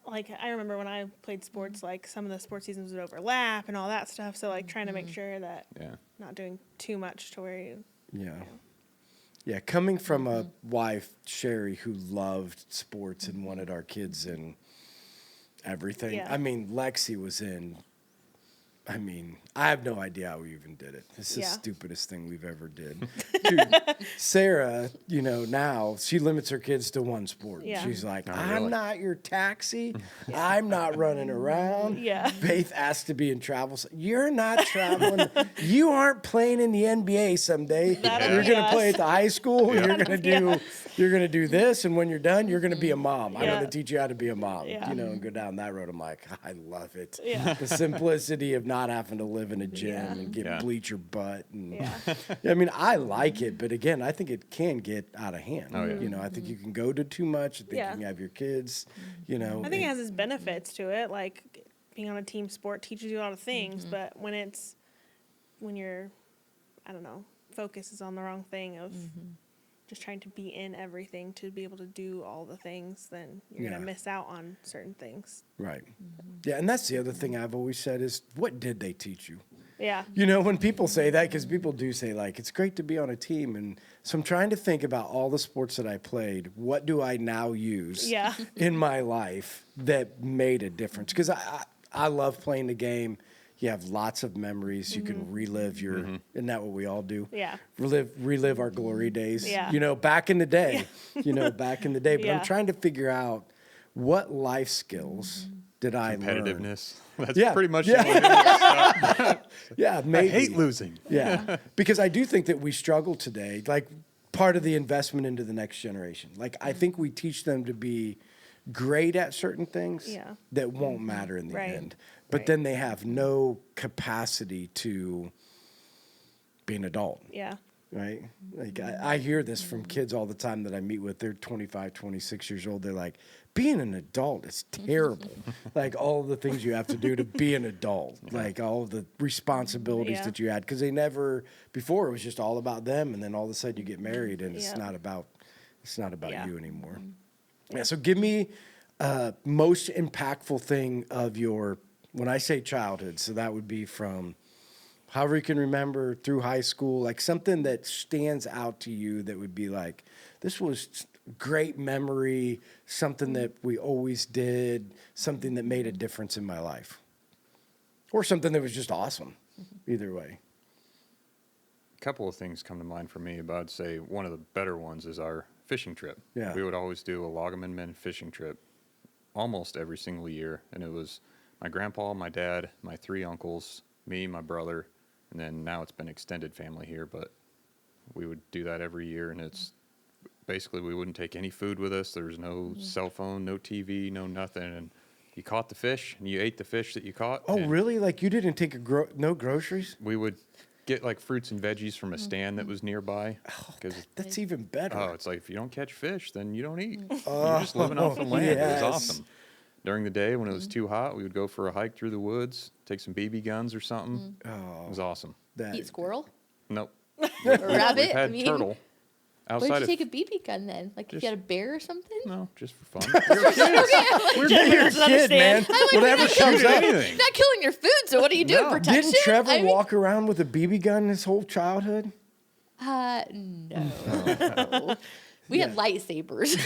Speaker 4: like. I remember when I played sports, like some of the sports seasons would overlap and all that stuff. So like trying to make sure that
Speaker 3: Yeah.
Speaker 4: not doing too much to where you.
Speaker 2: Yeah. Yeah. Coming from a wife, Sherry, who loved sports and wanted our kids in everything.
Speaker 4: Yeah.
Speaker 2: I mean, Lexi was in. I mean, I have no idea how we even did it. It's the
Speaker 4: Yeah.
Speaker 2: stupidest thing we've ever did. Dude, Sarah, now she limits her kids to one sport.
Speaker 4: Yeah.
Speaker 2: She's like,
Speaker 3: Oh,
Speaker 2: I'm
Speaker 3: really?
Speaker 2: not your taxi. I'm not running around.
Speaker 4: Yeah.
Speaker 2: Faith asked to be in travel. You're not traveling. You aren't playing in the NBA someday.
Speaker 4: That'll
Speaker 2: You're
Speaker 4: be
Speaker 2: gonna
Speaker 4: us.
Speaker 2: play at the high school. You're
Speaker 4: That'll
Speaker 2: gonna
Speaker 4: be
Speaker 2: do.
Speaker 4: us.
Speaker 2: You're gonna do this, and when you're done, you're gonna be a mom. I'm
Speaker 4: Yeah.
Speaker 2: gonna teach you how to be a mom.
Speaker 4: Yeah.
Speaker 2: And go down that road. I'm like, I love it.
Speaker 4: Yeah.
Speaker 2: The simplicity of not having to live in a gym
Speaker 4: Yeah.
Speaker 2: and get
Speaker 3: Yeah.
Speaker 2: bleach your butt. And
Speaker 4: Yeah.
Speaker 2: I mean, I like it, but again, I think it can get out of hand.
Speaker 3: Oh, yeah.
Speaker 2: I think you can go to too much. I think
Speaker 4: Yeah.
Speaker 2: you can have your kids.
Speaker 4: I think it has its benefits to it. Like being on a team sport teaches you a lot of things, but when your, I don't know, focus is on the wrong thing of just trying to be in everything to be able to do all the things, then you're
Speaker 2: Yeah.
Speaker 4: gonna miss out on certain things.
Speaker 2: Right. Yeah, and that's the other thing I've always said is, what did they teach you?
Speaker 4: Yeah.
Speaker 2: When people say that, because people do say, like, it's great to be on a team. And so I'm trying to think about all the sports that I played. What do I now use
Speaker 4: Yeah.
Speaker 2: in my life that made a difference? Because I love playing the game. You have lots of memories. You can relive your, isn't that what we all do?
Speaker 4: Yeah.
Speaker 2: Relive our glory days.
Speaker 4: Yeah.
Speaker 2: Back in the day. Back in the day. But
Speaker 4: Yeah.
Speaker 2: I'm trying to figure out what life skills did I learn.
Speaker 3: Competitiveness. That's
Speaker 2: Yeah.
Speaker 3: pretty much
Speaker 2: Yeah.
Speaker 3: the only
Speaker 2: Yeah,
Speaker 3: I
Speaker 2: maybe.
Speaker 3: hate losing.
Speaker 2: Yeah, because I do think that we struggle today. Like part of the investment into the next generation. Like I think we teach them to be great at certain things
Speaker 4: Yeah.
Speaker 2: that won't matter in the
Speaker 4: Right.
Speaker 2: end. But
Speaker 4: Right.
Speaker 2: then they have no capacity to be an adult,
Speaker 4: Yeah.
Speaker 2: right? Like I hear this from kids all the time that I meet with. They're 25, 26 years old. They're like, being an adult is terrible. Like all the things you have to do to be an adult, like all the responsibilities
Speaker 4: Yeah.
Speaker 2: that you had. Because before it was just all about them. And then all of a sudden you get married and it's
Speaker 4: Yeah.
Speaker 2: not about
Speaker 4: Yeah.
Speaker 2: you anymore. Yeah. So give me most impactful thing of when I say childhood, so that would be from however you can remember through high school, like something that stands out to you that would be like, this was great memory, something that we always did, something that made a difference in my life. Or something that was just awesome. Either way.
Speaker 3: A couple of things come to mind for me, but I'd say one of the better ones is our fishing trip.
Speaker 2: Yeah.
Speaker 3: We would always do a Lagemann men fishing trip almost every single year. And it was my grandpa, my dad, my 3 uncles, me, my brother, and then now it's been extended family here, but we would do that every year. And it's basically we wouldn't take any food with us. There was no cell phone, no TV, no nothing. And you caught the fish and you ate the fish that you caught.
Speaker 2: Oh,
Speaker 3: and
Speaker 2: really? Like you didn't take no groceries?
Speaker 3: We would get like fruits and veggies from a stand that was nearby.
Speaker 2: That's even better.
Speaker 3: Oh, it's like if you don't catch fish, then you don't eat.
Speaker 2: Oh,
Speaker 3: You're just living off the land. It
Speaker 2: yes.
Speaker 3: was awesome. During the day when it was too hot, we would go for a hike through the woods, take some BB guns or something.
Speaker 2: Oh,
Speaker 3: It was awesome.
Speaker 1: Eat squirrel
Speaker 3: Nope.
Speaker 1: or rabbit.
Speaker 3: We've had turtle.
Speaker 1: Where'd
Speaker 3: Outside
Speaker 1: you
Speaker 3: of
Speaker 1: take a BB gun then? Like if
Speaker 3: Just-
Speaker 1: you had a bear or something?
Speaker 3: no, just for fun.
Speaker 2: You're a kid, man. Whatever comes up.
Speaker 3: Anything.
Speaker 1: Not killing your food. So what do you do?
Speaker 3: No.
Speaker 1: Protection?
Speaker 2: Didn't Trevor
Speaker 1: I mean-
Speaker 2: walk around with a BB gun his whole childhood?
Speaker 1: No. We had lightsabers.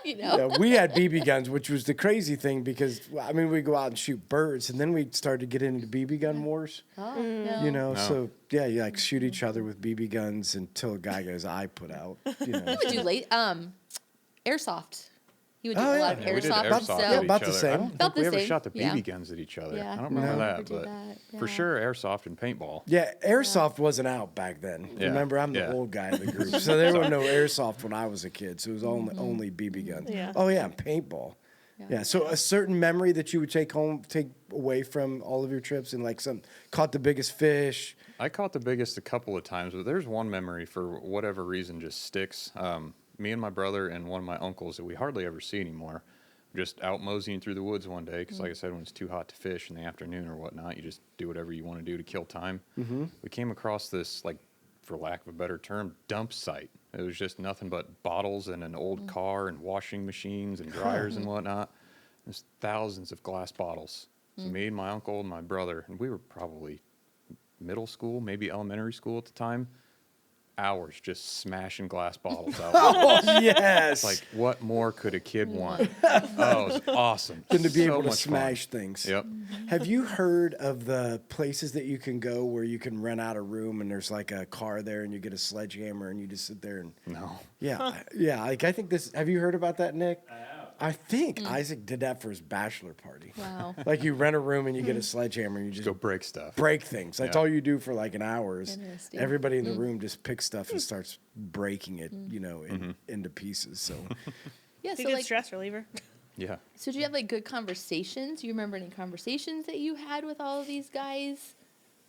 Speaker 1: You know.
Speaker 2: Yeah, we had BB guns, which was the crazy thing because I mean we go out and shoot birds, and then we started to get into BB gun wars.
Speaker 1: Oh, no.
Speaker 2: You know,
Speaker 3: No.
Speaker 2: so yeah, you like shoot each other with BB guns until a guy got his eye put out. You know,
Speaker 1: He would do airsoft. He would do
Speaker 2: Oh,
Speaker 1: a
Speaker 2: yeah.
Speaker 1: lot of
Speaker 3: Yeah, we did
Speaker 1: airsoft.
Speaker 3: airsoft
Speaker 1: so
Speaker 3: at
Speaker 2: Yeah,
Speaker 3: each
Speaker 2: about the
Speaker 3: other.
Speaker 2: same.
Speaker 3: I don't
Speaker 1: About
Speaker 3: think we
Speaker 1: the
Speaker 3: ever
Speaker 1: same.
Speaker 3: shot the BB
Speaker 1: Yeah.
Speaker 3: guns at each other.
Speaker 1: Yeah.
Speaker 3: I don't
Speaker 2: No.
Speaker 3: remember
Speaker 1: Never
Speaker 3: that,
Speaker 1: did
Speaker 3: but
Speaker 1: that,
Speaker 3: for
Speaker 1: yeah.
Speaker 3: sure airsoft and paintball.
Speaker 2: yeah, airsoft wasn't out back then.
Speaker 3: Yeah,
Speaker 2: Remember, I'm the
Speaker 3: yeah.
Speaker 2: old guy in the group, so there was no airsoft when I was a kid. So it was only BB guns.
Speaker 4: Yeah.
Speaker 2: Oh yeah, and paintball. Yeah. So a certain memory that you would take away from all of your trips, and like caught the biggest fish.
Speaker 3: I caught the biggest a couple of times, but there's one memory for whatever reason just sticks. Me and my brother and one of my uncles that we hardly ever see anymore, just out moseying through the woods one day because, like I said, when it's too hot to fish in the afternoon or whatnot, you just do whatever you want to do to kill time. We came across this, like, for lack of a better term, dump site. It was just nothing but bottles and an old car and washing machines and dryers and whatnot. There's thousands of glass bottles. So me and my uncle and my brother, and we were probably middle school, maybe elementary school at the time, hours just smashing glass bottles out.
Speaker 2: Oh yes,
Speaker 3: Like, what more could a kid want? Oh, it was awesome.
Speaker 2: than to be
Speaker 3: So
Speaker 2: able to
Speaker 3: much fun.
Speaker 2: smash things.
Speaker 3: Yep.
Speaker 2: Have you heard of the places that you can go where you can rent out a room and there's like a car there and you get a sledgehammer and you just sit there and
Speaker 3: No.
Speaker 2: yeah. Like I think this. Have you heard about that, Nick? I think Isaac did that for his bachelor party.
Speaker 1: Wow.
Speaker 2: Like you rent a room and you get a sledgehammer and you
Speaker 3: Just
Speaker 2: just
Speaker 3: go break stuff.
Speaker 2: break things. That's
Speaker 3: Yeah.
Speaker 2: all you do for like an hour. Is
Speaker 1: Interesting.
Speaker 2: everybody in the room just picks stuff and starts breaking it, into pieces. So
Speaker 1: Yeah.
Speaker 4: It's a
Speaker 1: So
Speaker 4: good
Speaker 1: like,
Speaker 4: stress reliever.
Speaker 3: Yeah.
Speaker 1: so do you have like good conversations? Do you remember any conversations that you had with all of these guys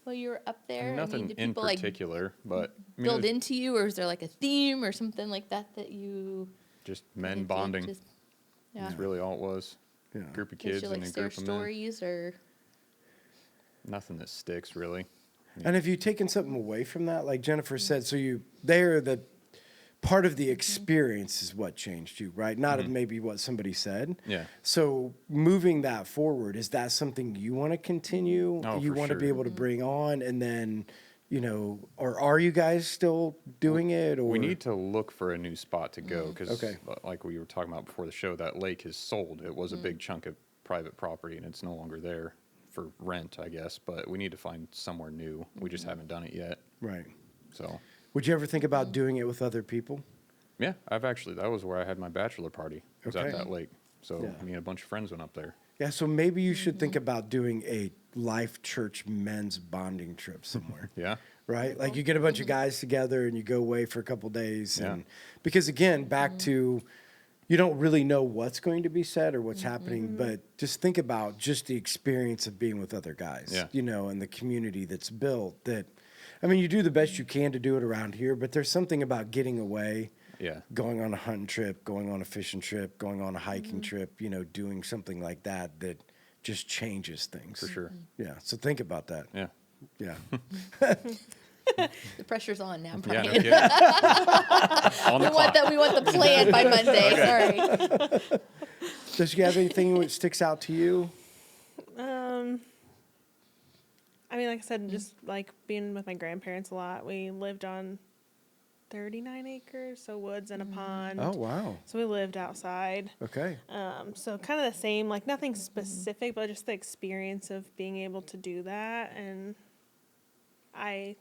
Speaker 1: while you were up there?
Speaker 3: Nothing
Speaker 1: did
Speaker 3: in
Speaker 1: people
Speaker 3: particular, but I mean,
Speaker 1: build
Speaker 3: it was
Speaker 1: into you, or is there like a theme or something like that that you?
Speaker 3: just
Speaker 1: that
Speaker 3: men
Speaker 1: did
Speaker 3: bonding.
Speaker 1: just- yeah.
Speaker 3: That's really all it was.
Speaker 2: yeah.
Speaker 3: Group of
Speaker 1: Did
Speaker 3: kids
Speaker 1: you
Speaker 3: and
Speaker 1: like
Speaker 3: a
Speaker 1: share
Speaker 3: group of men.
Speaker 1: stories or?
Speaker 3: Nothing that sticks really.
Speaker 2: And have you taken something away from that? Like Jennifer said, so they're the part of the experience is what changed you, right? Not of maybe what somebody said.
Speaker 3: Yeah.
Speaker 2: So moving that forward, is that something you want to continue?
Speaker 3: Oh,
Speaker 2: You
Speaker 3: for
Speaker 2: want to be
Speaker 3: sure.
Speaker 2: able to bring on, and then, or are you guys still doing it? Or
Speaker 3: We need to look for a new spot to go because,
Speaker 2: Okay.
Speaker 3: like we were talking about before the show, that lake is sold. It was a big chunk of private property, and it's no longer there for rent, I guess. But we need to find somewhere new. We just haven't done it yet.
Speaker 2: right.
Speaker 3: So,
Speaker 2: Would you ever think about doing it with other people?
Speaker 3: yeah, that was where I had my bachelor party. Was
Speaker 2: Okay.
Speaker 3: at that lake. So
Speaker 2: Yeah.
Speaker 3: me and a bunch of friends went up there.
Speaker 2: Yeah. So maybe you should think about doing a Life Church men's bonding trip somewhere.
Speaker 3: Yeah.
Speaker 2: Right? Like you get a bunch of guys together and you go away for a couple days.
Speaker 3: Yeah.
Speaker 2: And because again, back to you don't really know what's going to be said or what's happening, but just think about just the experience of being with other guys,
Speaker 3: Yeah.
Speaker 2: and the community that's built that, I mean, you do the best you can to do it around here, but there's something about getting away,
Speaker 3: Yeah.
Speaker 2: going on a hunting trip, going on a fishing trip, going on a hiking trip, doing something like that just changes things.
Speaker 3: For sure.
Speaker 2: Yeah. So think about that.
Speaker 3: Yeah.
Speaker 2: Yeah.
Speaker 1: The pressure's on now,
Speaker 3: Yeah,
Speaker 1: Brian.
Speaker 3: no kidding. On the clock.
Speaker 1: We want the plan by Monday. Sorry.
Speaker 2: Does you have anything which sticks out to you?
Speaker 4: I mean, like I said, just like being with my grandparents a lot. We lived on 39 acres, so woods and a pond.
Speaker 2: Oh, wow.
Speaker 4: So we lived outside.
Speaker 2: Okay.
Speaker 4: So kind of the same, like nothing specific, but just the experience of being able to do that. And I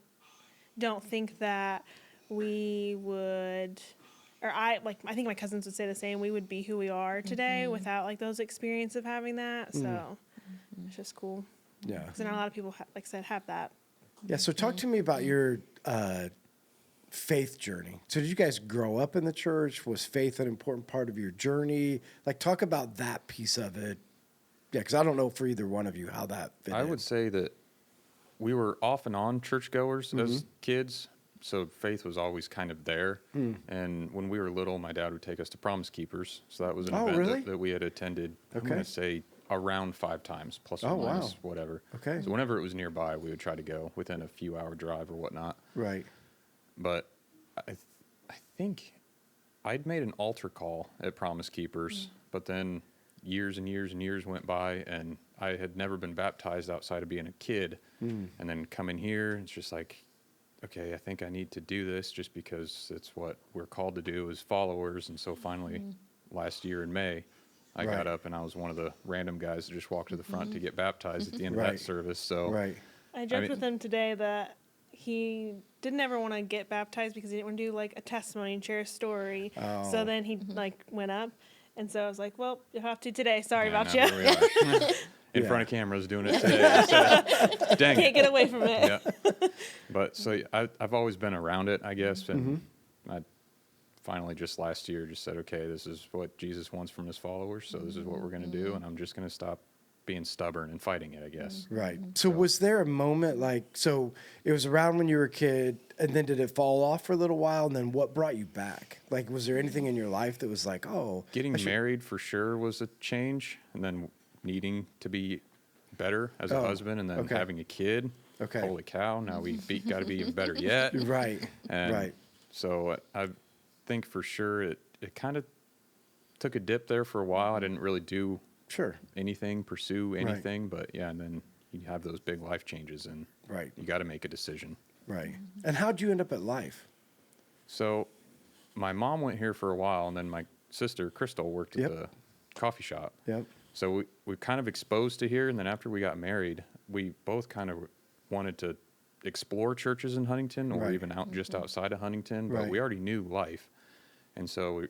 Speaker 4: don't think that we would, or I think my cousins would say the same. We would be who we are today without like those experience of having that. So it's just cool.
Speaker 2: Yeah.
Speaker 4: Because not a lot of people, like I said, have that.
Speaker 2: Yeah. So talk to me about your faith journey. So did you guys grow up in the church? Was faith an important part of your journey? Like talk about that piece of it. Yeah, because I don't know for either one of you how that fit
Speaker 3: I
Speaker 2: in.
Speaker 3: would say that we were off and on churchgoers
Speaker 2: Mm-hmm.
Speaker 3: as kids, so faith was always kind of there.
Speaker 2: Hmm.
Speaker 3: And when we were little, my dad would take us to Promise Keepers. So that was an
Speaker 2: Oh,
Speaker 3: event
Speaker 2: really?
Speaker 3: that we had attended, I'm
Speaker 2: Okay.
Speaker 3: going to say around 5 times, plus or
Speaker 2: Oh, wow.
Speaker 3: minus, whatever.
Speaker 2: Okay.
Speaker 3: So whenever it was nearby, we would try to go within a few hour drive or whatnot.
Speaker 2: Right.
Speaker 3: But I think I'd made an altar call at Promise Keepers, but then years and years and years went by, and I had never been baptized outside of being a kid. And then coming here, it's just like, okay, I think I need to do this just because it's what we're called to do as followers. And so finally, last year in May, I
Speaker 2: Right.
Speaker 3: got up and I was one of the random guys that just walked to the front to get baptized at the end of
Speaker 2: Right.
Speaker 3: that service. So
Speaker 2: Right.
Speaker 4: I joked
Speaker 3: mean-
Speaker 4: with him today that he didn't ever want to get baptized because he didn't want to do like a testimony and share a story.
Speaker 2: Oh.
Speaker 4: So then he like went up, and so I was like, "Well, you have to today. Sorry
Speaker 3: yeah,
Speaker 4: about
Speaker 3: now
Speaker 4: you.
Speaker 3: here we are. In
Speaker 2: Yeah.
Speaker 3: front of cameras doing it today. So, dang
Speaker 4: Can't
Speaker 3: it.
Speaker 4: get away from it."
Speaker 3: Yeah. But so I've always been around it, I guess. And I finally just last year just said, okay, this is what Jesus wants from his followers. So this is what we're going to do. And I'm just going to stop being stubborn and fighting it, I guess.
Speaker 2: Right. So was there a moment like, so it was around when you were a kid, and then did it fall off for a little while? And then what brought you back? Like, was there anything in your life that was like, oh,
Speaker 3: Getting
Speaker 2: I should-
Speaker 3: married for sure was a change. And then needing to be better as a
Speaker 2: Oh,
Speaker 3: husband, and then
Speaker 2: okay.
Speaker 3: having a kid.
Speaker 2: Okay.
Speaker 3: Holy cow. Now we got to be even better yet.
Speaker 2: Right.
Speaker 3: And
Speaker 2: Right.
Speaker 3: so I think for sure it kind of took a dip there for a while. I didn't really do
Speaker 2: Sure.
Speaker 3: anything, pursue anything, but yeah, and then you have those big life changes and
Speaker 2: Right.
Speaker 3: you got to make a decision.
Speaker 2: Right. And how'd you end up at Life?
Speaker 3: So my mom went here for a while, and then my sister, Crystal, worked at
Speaker 2: Yep.
Speaker 3: the coffee shop.
Speaker 2: Yep.
Speaker 3: So we kind of exposed to here, and then after we got married, we both kind of wanted to explore churches in Huntington or
Speaker 2: Right.
Speaker 3: even out just outside of Huntington, but
Speaker 2: Right.
Speaker 3: we already knew Life. And so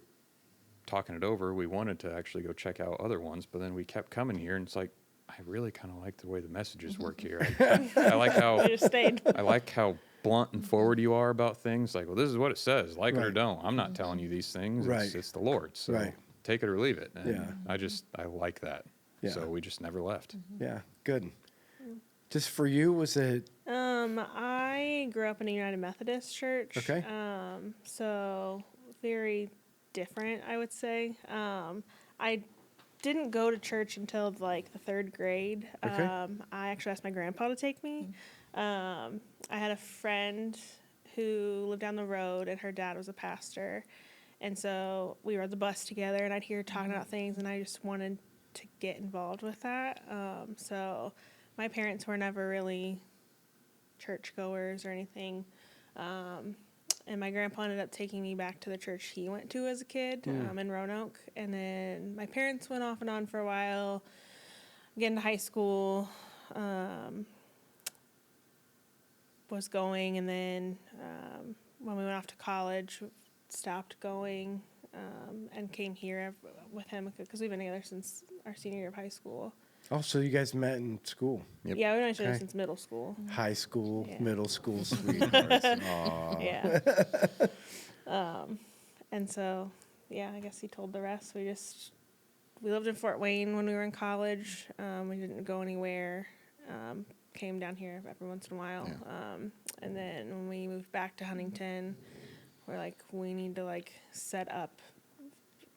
Speaker 3: talking it over, we wanted to actually go check out other ones, but then we kept coming here, and it's like, I really kind of like the way the messages work here. I like how
Speaker 4: I just stayed.
Speaker 3: I like how blunt and forward you are about things. Like, well, this is what it says, like it or
Speaker 2: Right.
Speaker 3: don't. I'm not telling you these things.
Speaker 2: Right.
Speaker 3: It's the Lord. So
Speaker 2: Right.
Speaker 3: take it or leave it. And
Speaker 2: Yeah.
Speaker 3: I like that.
Speaker 2: Yeah.
Speaker 3: So we just never left.
Speaker 2: Yeah. Good. Just for you, was it?
Speaker 4: I grew up in a United Methodist church.
Speaker 2: Okay.
Speaker 4: So very different, I would say. I didn't go to church until like the 3rd grade.
Speaker 2: Okay.
Speaker 4: I actually asked my grandpa to take me. I had a friend who lived down the road, and her dad was a pastor. And so we rode the bus together, and I'd hear her talking about things, and I just wanted to get involved with that. So my parents were never really churchgoers or anything. And my grandpa ended up taking me back to the church he went to as a kid in Roanoke. And then my parents went off and on for a while, getting to high school, was going. And then when we went off to college, stopped going and came here with him because we've been together since our senior year of high school.
Speaker 2: Oh, so you guys met in school,
Speaker 3: Yep.
Speaker 4: Yeah, we've known each other
Speaker 2: Okay.
Speaker 4: since middle school.
Speaker 2: high school,
Speaker 4: Yeah.
Speaker 2: middle school, sweethearts. Aw.
Speaker 4: Yeah. And so, yeah, I guess he told the rest. We lived in Fort Wayne when we were in college. We didn't go anywhere. Came down here every once in a while. And then when we moved back to Huntington, we're like, we need to like set up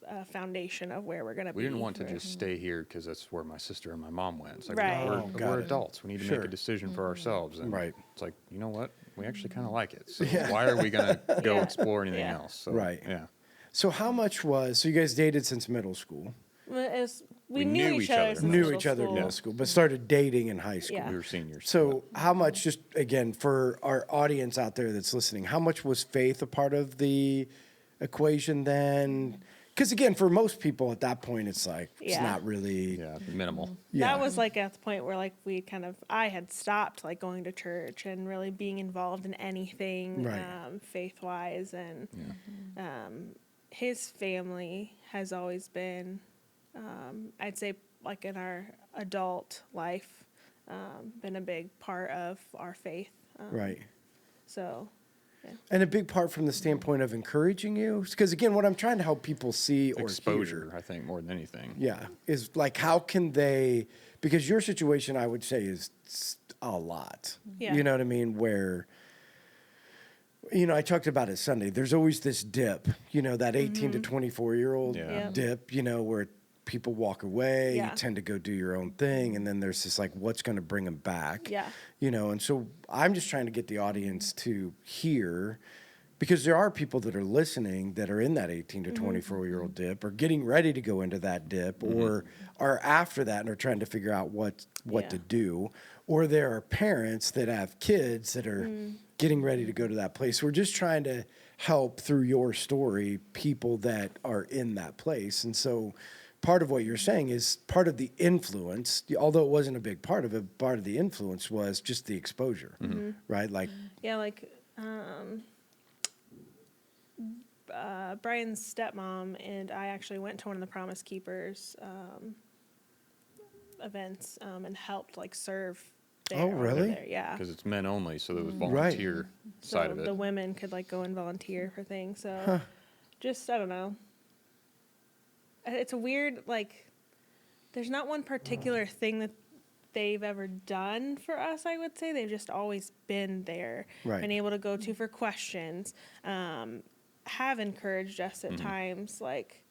Speaker 4: a foundation of where we're gonna be.
Speaker 3: We didn't want to
Speaker 4: for-
Speaker 3: just stay here because that's where my sister and my mom went. It's like,
Speaker 4: Right.
Speaker 3: we're,
Speaker 2: Oh, got
Speaker 3: we're
Speaker 2: it.
Speaker 3: adults. We need to
Speaker 2: Sure.
Speaker 3: make a decision for ourselves. And
Speaker 2: Right.
Speaker 3: it's like, you know what? We actually kind of like it. So
Speaker 2: Yeah.
Speaker 3: why are we going to go
Speaker 4: Yeah.
Speaker 3: explore anything
Speaker 4: Yeah.
Speaker 3: else? So,
Speaker 2: Right.
Speaker 3: Yeah.
Speaker 2: So how much was, so you guys dated since middle school,
Speaker 4: Well, we
Speaker 3: We
Speaker 4: knew
Speaker 3: knew
Speaker 4: each
Speaker 3: each
Speaker 4: other
Speaker 3: other.
Speaker 4: since
Speaker 2: knew
Speaker 4: middle
Speaker 2: each other in
Speaker 4: school.
Speaker 2: middle school, but started dating in high school?
Speaker 4: Yeah.
Speaker 3: We were seniors.
Speaker 2: So how much, just again, for our audience out there that's listening, how much was faith a part of the equation then? Because again, for most people at that point, it's like, it's
Speaker 4: Yeah.
Speaker 2: not really.
Speaker 3: Yeah, minimal.
Speaker 2: Yeah.
Speaker 4: That was like at the point where like I had stopped like going to church and really being involved in anything
Speaker 2: Right.
Speaker 4: faith wise, and his family has always been, I'd say like in our adult life, been a big part of our faith.
Speaker 2: Right.
Speaker 4: So
Speaker 2: And a big part from the standpoint of encouraging you, because again, what I'm trying to help people see or
Speaker 3: Exposure,
Speaker 2: hear,
Speaker 3: I think, more than anything.
Speaker 2: yeah, is like how can they? Because your situation, I would say, is a lot.
Speaker 4: Yeah.
Speaker 2: You know what I mean? Where, I talked about it Sunday. There's always this dip. That 18 to 24-year-old
Speaker 3: Yeah.
Speaker 4: Yeah.
Speaker 2: dip. Where people walk away,
Speaker 4: Yeah.
Speaker 2: you tend to go do your own thing, and then there's this like, what's going to bring them back?
Speaker 4: Yeah.
Speaker 2: And so I'm just trying to get the audience to hear, because there are people that are listening that are in that 18 to 24-year-old dip, or getting ready to go into that dip, or are after that and are trying to figure out what
Speaker 4: Yeah.
Speaker 2: to do, or there are parents that have kids that are getting ready to go to that place. We're just trying to help through your story people that are in that place. And so part of what you're saying is part of the influence, although it wasn't a big part of it, part of the influence was just the exposure, right? Like,
Speaker 4: Yeah, like Bryan's stepmom and I actually went to one of the Promise Keepers events and helped like serve there.
Speaker 2: Oh,
Speaker 4: over
Speaker 2: really?
Speaker 4: there. Yeah.
Speaker 3: Because it's men only, so there was volunteer side
Speaker 4: So
Speaker 3: of it.
Speaker 4: the women could like go and volunteer for things. So just, I don't know. It's a weird, like, there's not one particular thing that they've ever done for us, I would say. They've just always been there,
Speaker 2: Right.
Speaker 4: been able to go to for questions, have encouraged us at times. Like,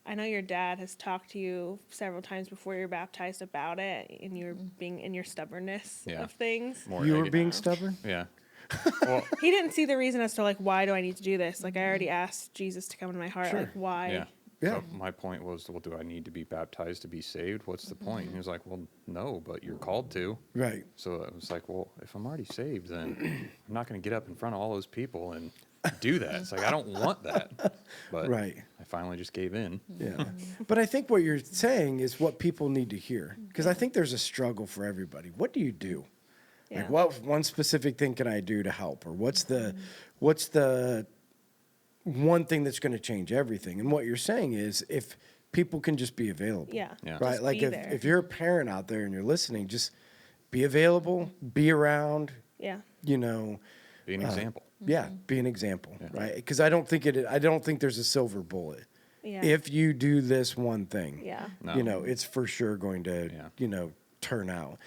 Speaker 4: I know your dad has talked to you several times before you're baptized about it, and you're being in your stubbornness
Speaker 3: Yeah.
Speaker 4: of things.
Speaker 3: More
Speaker 2: you were
Speaker 3: egg-
Speaker 2: being stubborn?
Speaker 3: Yeah. Well,
Speaker 4: He didn't see the reason as to, like, why do I need to do this? Like, I already asked Jesus to come into my heart.
Speaker 2: Sure.
Speaker 4: Like, why?
Speaker 3: yeah.
Speaker 2: Yeah.
Speaker 3: So my point was, well, do I need to be baptized to be saved? What's the point? And he was like, well, no, but you're called to.
Speaker 2: Right.
Speaker 3: So I was like, well, if I'm already saved, then I'm not going to get up in front of all those people and do that. It's like, I don't want that. But
Speaker 2: Right.
Speaker 3: I finally just gave in.
Speaker 2: Yeah. But I think what you're saying is what people need to hear, because I think there's a struggle for everybody. What do you do?
Speaker 4: Yeah.
Speaker 2: Like, what one specific thing can I do to help? Or what's the one thing that's going to change everything? And what you're saying is if people can just be available.
Speaker 4: Yeah.
Speaker 3: Yeah.
Speaker 2: Right?
Speaker 4: Just
Speaker 2: Like
Speaker 4: be
Speaker 2: if,
Speaker 4: there.
Speaker 2: if you're a parent out there and you're listening, just be available, be around,
Speaker 4: Yeah.
Speaker 2: you know.
Speaker 3: Be an example.
Speaker 2: Yeah, be an example,
Speaker 3: Yeah.
Speaker 2: right? Because I don't think there's a silver bullet.
Speaker 4: Yeah.
Speaker 2: If you do this one thing,
Speaker 4: Yeah.
Speaker 3: No.
Speaker 2: it's for sure going to,
Speaker 3: Yeah.
Speaker 2: turn out.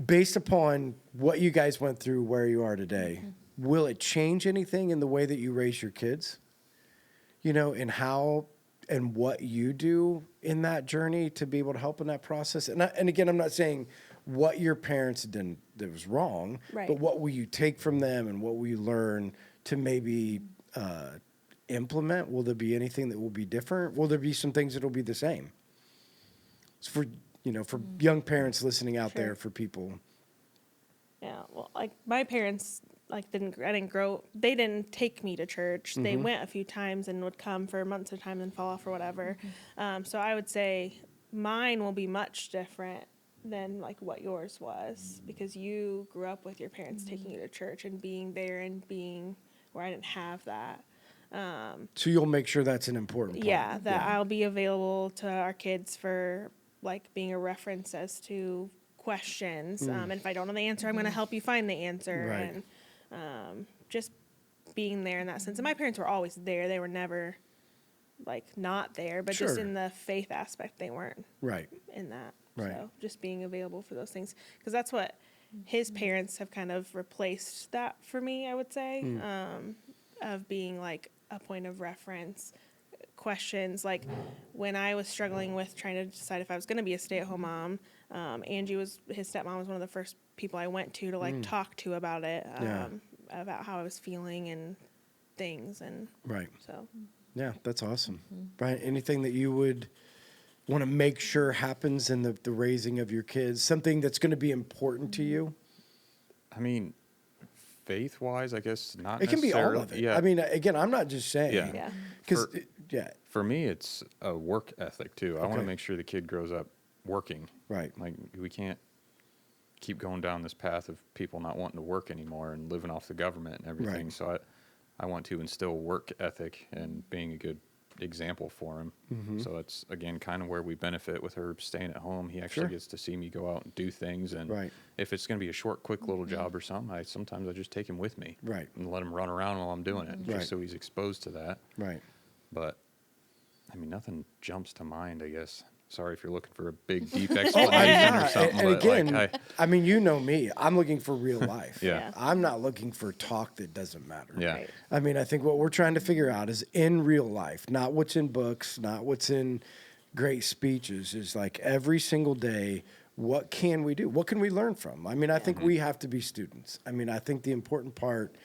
Speaker 2: Based upon what you guys went through, where you are today, will it change anything in the way that you raise your kids? And how and what you do in that journey to be able to help in that process? And again, I'm not saying what your parents did that was wrong,
Speaker 4: Right.
Speaker 2: but what will you take from them and what will you learn to maybe implement? Will there be anything that will be different? Will there be some things that will be the same? It's for young parents listening out there,
Speaker 4: Sure.
Speaker 2: for people.
Speaker 4: Yeah. Well, like my parents, like I didn't grow. They didn't take me to church. They went a few times and would come for months at a time and fall off or whatever. So I would say mine will be much different than like what yours was, because you grew up with your parents taking you to church and being there and being where I didn't have that.
Speaker 2: So you'll make sure that's an important part.
Speaker 4: Yeah, that I'll be available to our kids for like being a reference as to questions. And if I don't know the answer, I'm going to help you find the answer.
Speaker 2: Right.
Speaker 4: And just being there in that sense. And my parents were always there. They were never like not there, but just
Speaker 2: Sure.
Speaker 4: in the faith aspect, they weren't
Speaker 2: Right.
Speaker 4: in that.
Speaker 2: Right.
Speaker 4: So just being available for those things, because that's what his parents have kind of replaced that for me, I would say, of being like a point of reference. Questions like when I was struggling with trying to decide if I was going to be a stay-at-home mom, Angie his stepmom was one of the first people I went to like talk to about it,
Speaker 2: Yeah.
Speaker 4: about how I was feeling and things, and
Speaker 2: Right.
Speaker 4: so
Speaker 2: Yeah, that's awesome. Bryan, anything that you would want to make sure happens in the raising of your kids? Something that's going to be important to you?
Speaker 3: I mean, faith-wise, I guess not
Speaker 2: It can be all
Speaker 3: necessarily.
Speaker 2: of it.
Speaker 3: Yeah.
Speaker 2: I mean, again, I'm not just saying.
Speaker 3: Yeah.
Speaker 4: yeah,
Speaker 2: Because,
Speaker 3: For-
Speaker 2: yeah,
Speaker 3: For me, it's a work ethic, too. I want
Speaker 2: Okay.
Speaker 3: to make sure the kid grows up working.
Speaker 2: right.
Speaker 3: Like, we can't keep going down this path of people not wanting to work anymore and living off the government and everything.
Speaker 2: Right.
Speaker 3: So I want to instill work ethic and being a good example for him.
Speaker 2: Mm-hmm.
Speaker 3: So it's, again, kind of where we benefit with her staying at home. He actually
Speaker 2: Sure.
Speaker 3: gets to see me go out and do things. And
Speaker 2: Right.
Speaker 3: if it's going to be a short, quick little job or something, sometimes I just take him with me.
Speaker 2: Right.
Speaker 3: And let him run around while I'm doing it,
Speaker 2: Right.
Speaker 3: just so he's exposed to that.
Speaker 2: Right.
Speaker 3: But, I mean, nothing jumps to mind, I guess. Sorry if you're looking for a big, deep
Speaker 2: Oh,
Speaker 3: explanation
Speaker 2: I'm
Speaker 3: or
Speaker 2: not.
Speaker 3: something.
Speaker 2: And
Speaker 3: but
Speaker 2: again,
Speaker 3: like,
Speaker 2: I mean, you know me. I'm looking for real life.
Speaker 3: Yeah.
Speaker 2: I'm not looking for talk that doesn't matter.
Speaker 3: Yeah.
Speaker 4: Right.
Speaker 2: I mean, I think what we're trying to figure out is in real life, not what's in books, not what's in great speeches, is like every single day, what can we do? What can we learn from? I mean, I think we have to be students. I mean, I think the important part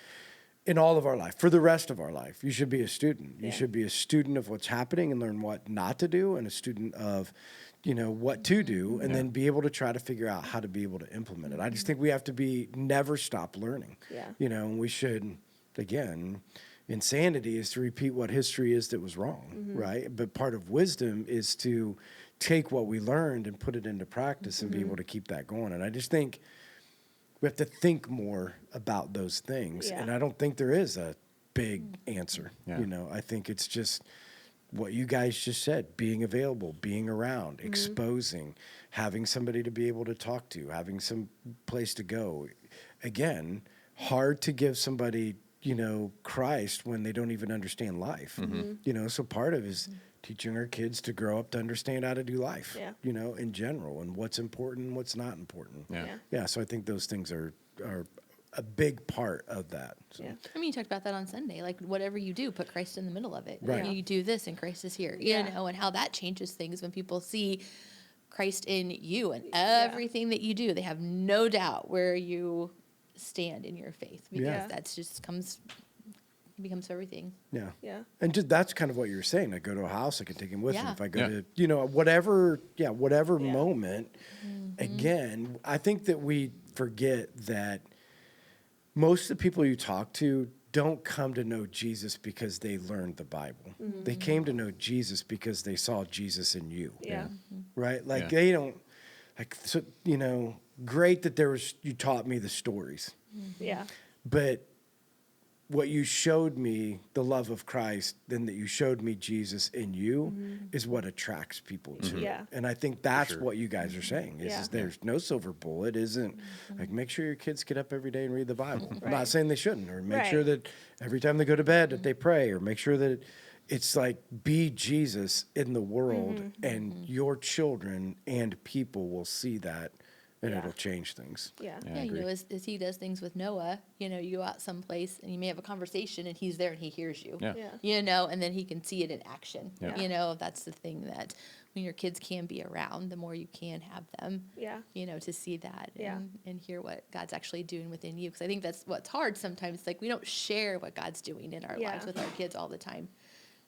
Speaker 2: in all of our life, for the rest of our life, you should be a student. You
Speaker 4: Yeah.
Speaker 2: should be a student of what's happening and learn what not to do, and a student of, what to do, and then be able to try to figure out how to be able to implement it. I just think we have to never stop learning.
Speaker 4: Yeah.
Speaker 2: And we should, again, insanity is to repeat what history is that was wrong, right? But part of wisdom is to take what we learned and put it into practice and be able to keep that going. And I just think we have to think more about those things.
Speaker 4: Yeah.
Speaker 2: And I don't think there is a big answer.
Speaker 3: Yeah.
Speaker 2: I think it's just what you guys just said, being available, being around, exposing, having somebody to be able to talk to, having some place to go. Again, hard to give somebody, Christ when they don't even understand life. So part of it is teaching our kids to grow up to understand how to do life,
Speaker 4: Yeah.
Speaker 2: in general, and what's important and what's not important.
Speaker 3: Yeah.
Speaker 2: Yeah, so I think those things are a big part of that. So.
Speaker 4: Yeah.
Speaker 1: I mean, you talked about that on Sunday. Like, whatever you do, put Christ in the middle of it.
Speaker 2: Right.
Speaker 1: You do this, and Christ is here.
Speaker 4: Yeah.
Speaker 1: And how that changes things when people see Christ in you and everything that you do. They have no doubt where you stand in your faith, because
Speaker 2: Yeah.
Speaker 1: that's just becomes everything.
Speaker 2: Yeah.
Speaker 4: Yeah.
Speaker 2: And just, that's kind of what you're saying. I go to a house, I can take him with me.
Speaker 1: Yeah.
Speaker 2: If I go
Speaker 3: Yeah.
Speaker 2: to, whatever
Speaker 4: Yeah.
Speaker 2: moment, again, I think that we forget that most of the people you talk to don't come to know Jesus because they learned the Bible. They came to know Jesus because they saw Jesus in you.
Speaker 4: Yeah.
Speaker 2: Right? Like
Speaker 3: Yeah.
Speaker 2: they don't, so, great that you taught me the stories.
Speaker 4: Yeah.
Speaker 2: But what you showed me, the love of Christ, then that you showed me Jesus in you, is what attracts people to it.
Speaker 4: Yeah.
Speaker 2: And I think that's
Speaker 3: sure.
Speaker 2: what you guys are saying is,
Speaker 4: Yeah.
Speaker 2: is there's no silver bullet. Isn't like, make sure your kids get up every day and read the Bible. I'm not
Speaker 4: Right.
Speaker 2: saying they shouldn't, or make
Speaker 4: Right.
Speaker 2: sure that every time they go to bed that they pray, or make sure that it's like, be Jesus in the world, and your children and people will see that, and
Speaker 4: Yeah.
Speaker 2: it'll change things.
Speaker 4: Yeah.
Speaker 3: Yeah, I
Speaker 1: Yeah,
Speaker 3: agree.
Speaker 1: as he does things with Noah, you go out someplace and you may have a conversation and he's there and he hears you.
Speaker 3: Yeah.
Speaker 4: Yeah.
Speaker 1: And then he can see it in action.
Speaker 3: Yeah.
Speaker 1: That's the thing, that when your kids can be around, the more you can have them,
Speaker 4: Yeah.
Speaker 1: to see that
Speaker 4: Yeah.
Speaker 1: and hear what God's actually doing within you. Because I think that's what's hard sometimes. Like, we don't share what God's doing in our
Speaker 4: Yeah.
Speaker 1: lives with our kids all the time.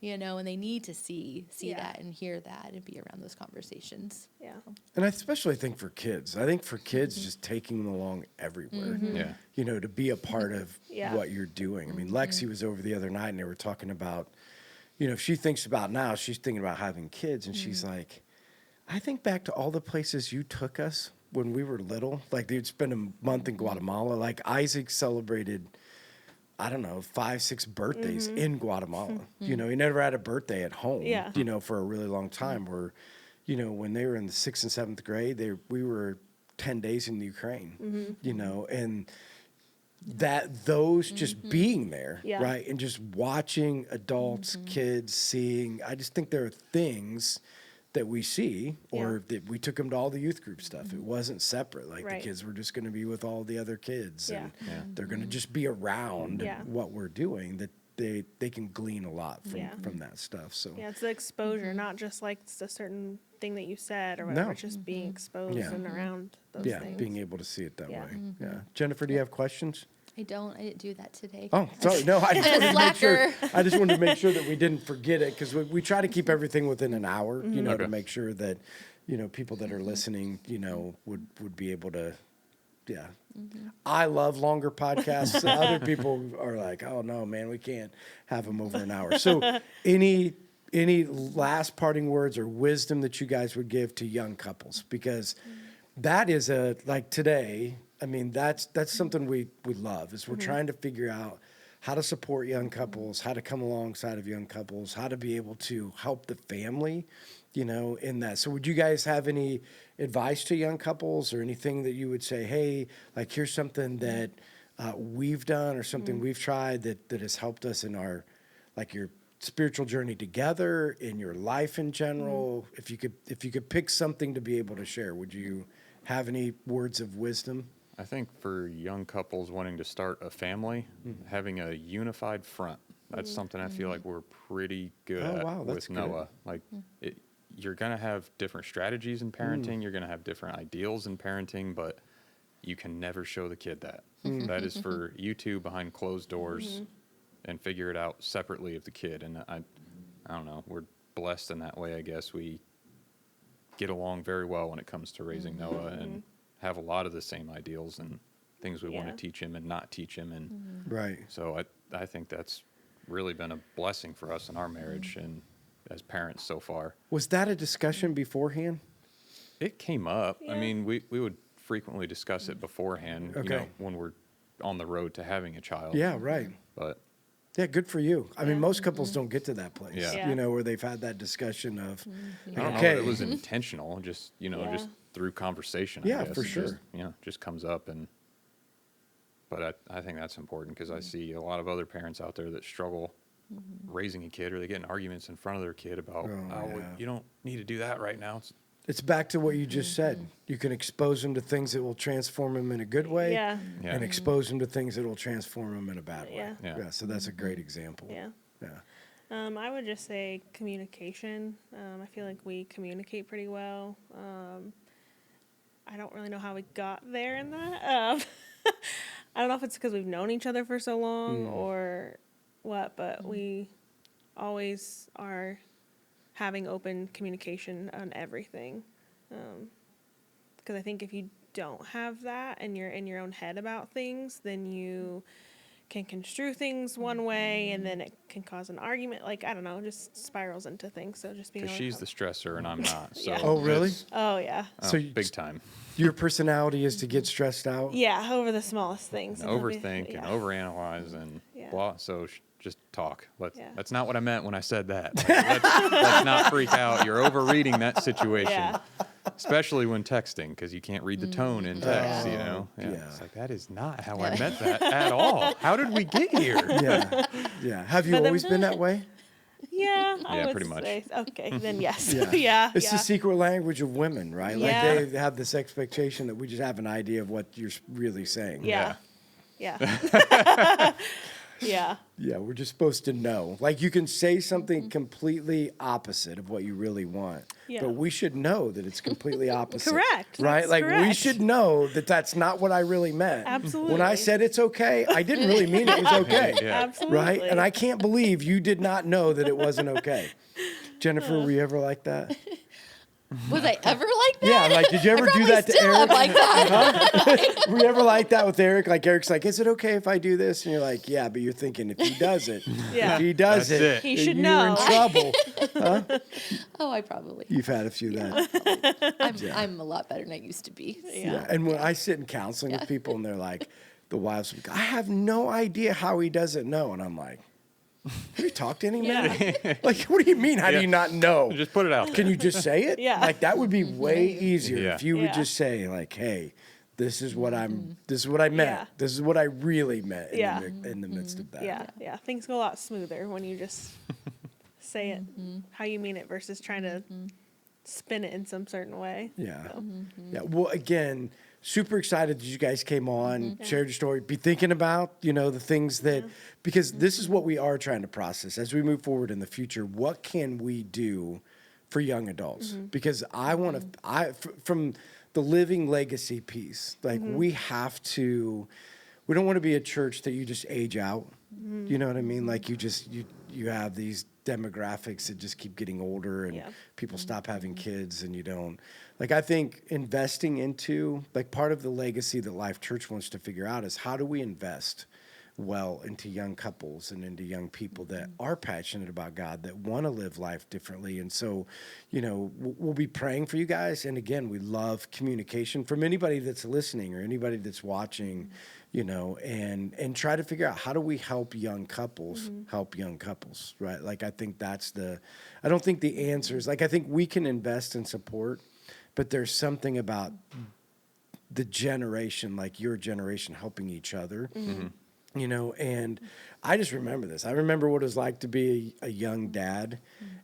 Speaker 1: And they need to see
Speaker 4: Yeah.
Speaker 1: that and hear that and be around those conversations.
Speaker 4: Yeah.
Speaker 2: And I especially think for kids. I think for kids, just taking them along everywhere.
Speaker 3: Yeah.
Speaker 2: To be a part of
Speaker 4: Yeah.
Speaker 2: what you're doing. I mean, Lexi was over the other night and they were talking about, if she thinks about now, she's thinking about having kids. And she's like, I think back to all the places you took us when we were little. Like, they'd spend a month in Guatemala. Like, Isaac celebrated, I don't know, 5, 6 birthdays in Guatemala. He never had a birthday at home,
Speaker 4: Yeah.
Speaker 2: for a really long time. Where, when they were in the 6th and 7th grade, we were 10 days in the Ukraine, and those just being there,
Speaker 4: Yeah.
Speaker 2: right? And just watching adults, kids, seeing, I just think there are things that we see, or that we took them to all the youth group stuff. It wasn't separate. Like,
Speaker 4: Right.
Speaker 2: the kids were just going to be with all the other kids,
Speaker 4: Yeah.
Speaker 2: and they're going to just be around
Speaker 4: Yeah.
Speaker 2: what we're doing, that they can glean a lot from,
Speaker 4: Yeah.
Speaker 2: from that stuff. So
Speaker 4: Yeah, it's the exposure, not just like it's a certain thing that you said or whatever.
Speaker 2: No.
Speaker 4: It's just being exposed
Speaker 2: Yeah.
Speaker 4: and around those
Speaker 2: yeah,
Speaker 4: things.
Speaker 2: being able to see it that
Speaker 4: Yeah.
Speaker 2: way. Yeah. Jennifer, do you have questions?
Speaker 1: I didn't do that today.
Speaker 2: Oh, sorry. No, I just
Speaker 1: I'm a
Speaker 2: wanted to make sure.
Speaker 1: slacker.
Speaker 2: I just wanted to make sure that we didn't forget it, because we try to keep everything within an hour. To
Speaker 3: Okay.
Speaker 2: make sure that people that are listening, would be able to. Yeah, I love longer podcasts. Other people are like, "Oh no, man, we can't have them over an hour." So, any last parting words or wisdom that you guys would give to young couples, because that is like today. I mean, that's something we love, is we're trying to figure out how to support young couples, how to come alongside of young couples, how to be able to help the family, in that. So would you guys have any advice to young couples or anything that you would say, hey, like here's something that we've done or something we've tried that has helped us in our, like your spiritual journey together, in your life in general? If you could pick something to be able to share, would you have any words of wisdom?
Speaker 3: I think for young couples wanting to start a family, having a unified front, that's something I feel like we're pretty good at
Speaker 2: wow, that's
Speaker 3: with
Speaker 2: good.
Speaker 3: Noah. Like, you're going to have different strategies in parenting. You're going to have different ideals in parenting, but you can never show the kid that. That is for you two behind closed doors and figure it out separately of the kid. And I don't know, we're blessed in that way, I guess. We get along very well when it comes to raising Noah and have a lot of the same ideals and things we want to teach him and not teach him. And
Speaker 2: Right.
Speaker 3: so I think that's really been a blessing for us in our marriage and as parents so far.
Speaker 2: Was that a discussion beforehand?
Speaker 3: It came up. I
Speaker 4: Yeah.
Speaker 3: mean, we would frequently discuss it beforehand,
Speaker 2: Okay.
Speaker 3: when we're on the road to having a child.
Speaker 2: Yeah, right.
Speaker 3: But
Speaker 2: Yeah, good for you. I mean,
Speaker 4: Yeah.
Speaker 2: most couples don't get to that place,
Speaker 3: Yeah.
Speaker 4: Yeah.
Speaker 2: where they've had that discussion of,
Speaker 3: I don't know
Speaker 2: okay,
Speaker 3: that it was intentional, just, just through conversation, I
Speaker 2: Yeah,
Speaker 3: guess.
Speaker 2: for
Speaker 3: It
Speaker 2: sure.
Speaker 3: Just, just comes up. But I think that's important because I see a lot of other parents out there that struggle raising a kid, or they get in arguments in front of their kid about,
Speaker 2: yeah.
Speaker 3: you don't need to do that right now.
Speaker 2: it's back to what you just said. You can expose them to things that will transform them in a good way,
Speaker 4: Yeah.
Speaker 3: Yeah.
Speaker 2: and expose them to things that will transform them in a bad way.
Speaker 4: Yeah.
Speaker 3: Yeah.
Speaker 2: So that's a great example.
Speaker 4: Yeah.
Speaker 2: Yeah.
Speaker 4: I would just say communication. I feel like we communicate pretty well. I don't really know how we got there in that. I don't know if it's because we've known each other for so long or what, but we always are having open communication on everything. Because I think if you don't have that and you're in your own head about things, then you can construe things one way and then it can cause an argument. Like, I don't know, just spirals into things. So just being
Speaker 3: Because
Speaker 4: able to
Speaker 3: she's the stressor and I'm not. So
Speaker 4: Yeah.
Speaker 2: Oh, really?
Speaker 3: it's-
Speaker 4: Oh, yeah.
Speaker 2: So you-
Speaker 3: big time.
Speaker 2: Your personality is to get stressed out?
Speaker 4: Yeah, over the smallest things.
Speaker 3: And
Speaker 4: and he'll be-
Speaker 3: overthink
Speaker 4: yeah.
Speaker 3: and overanalyze and
Speaker 4: Yeah.
Speaker 3: blah. So just talk.
Speaker 4: Yeah.
Speaker 3: That's not what I meant when I said that. Like, let's not freak out. You're overreading that situation,
Speaker 4: Yeah.
Speaker 3: especially when texting, because you can't read the tone in text.
Speaker 2: Yeah.
Speaker 3: Yeah.
Speaker 2: Yeah.
Speaker 3: It's like that is not how I meant that at all. How did we get here?
Speaker 2: Yeah. Yeah. Have you
Speaker 4: But then-
Speaker 2: always been that way?
Speaker 4: Yeah, I
Speaker 3: Yeah,
Speaker 4: would
Speaker 3: pretty much.
Speaker 4: say. Okay, then yes.
Speaker 2: Yeah.
Speaker 4: Yeah.
Speaker 2: It's the secret language of women, right? Like
Speaker 4: Yeah.
Speaker 2: they have this expectation that we just have an idea of what you're really saying.
Speaker 4: Yeah. Yeah. Yeah.
Speaker 2: Yeah, we're just supposed to know. Like you can say something completely opposite of what you really want,
Speaker 4: Yeah.
Speaker 2: but we should know that it's completely opposite.
Speaker 4: Correct.
Speaker 2: Right?
Speaker 4: That's
Speaker 2: Like we
Speaker 4: correct.
Speaker 2: should know that that's not what I really meant. When I
Speaker 4: Absolutely.
Speaker 2: said it's okay, I didn't really mean it was okay.
Speaker 3: Yeah.
Speaker 4: Absolutely.
Speaker 2: Right? And I can't believe you did not know that it wasn't okay. Jennifer, were you ever like that?
Speaker 1: Was I ever like that?
Speaker 2: Yeah, like did you ever do
Speaker 1: Probably
Speaker 2: that to
Speaker 1: still am
Speaker 2: Eric?
Speaker 1: like that.
Speaker 2: Were you ever like that with Eric? Like Eric's like, is it okay if I do this? And you're like, yeah, but you're thinking if he does it,
Speaker 4: Yeah.
Speaker 2: if he does
Speaker 3: That's it.
Speaker 4: He should
Speaker 2: you're
Speaker 4: know.
Speaker 2: in trouble.
Speaker 1: Oh, I probably.
Speaker 2: You've had a few of that.
Speaker 1: I'm a lot better than I used to be.
Speaker 2: Yeah. And when I sit in counseling with people and they're like, the wives, will be, I have no idea how he doesn't know. And I'm like, have you talked to any men?
Speaker 4: Yeah.
Speaker 2: Like, what do you mean? How do
Speaker 3: Yeah.
Speaker 2: you not know?
Speaker 3: Just put it out there.
Speaker 2: Can you just say it?
Speaker 4: Yeah.
Speaker 2: Like that would be way easier
Speaker 3: Yeah.
Speaker 2: if you would
Speaker 4: Yeah.
Speaker 2: just say like, hey, this is what I meant.
Speaker 4: Yeah.
Speaker 2: This is what I really meant
Speaker 4: Yeah.
Speaker 2: in the midst of that.
Speaker 4: Yeah. Yeah. Things go a lot smoother when you just say it how you mean it versus trying to spin it in some certain way.
Speaker 2: Yeah.
Speaker 4: So,
Speaker 2: Yeah. Well, again, super excited that you guys came on, shared your story, be thinking about, the things that, because this is what we are trying to process as we move forward in the future. What can we do for young adults? Because I want to, from the living legacy piece, like we don't want to be a church that you just age out. You know what I mean? Like you have these demographics that just keep getting older and
Speaker 4: Yeah.
Speaker 2: people stop having kids and you don't. Like I think investing into, like part of the legacy that Life Church wants to figure out is how do we invest well into young couples and into young people that are passionate about God, that want to live life differently. And so, we'll be praying for you guys. And again, we love communication from anybody that's listening or anybody that's watching, and try to figure out, how do we help young couples help young couples, right? Like, I think I don't think the answer is, like, I think we can invest and support, but there's something about the generation, like your generation, helping each other, and I just remember this. I remember what it was like to be a young dad,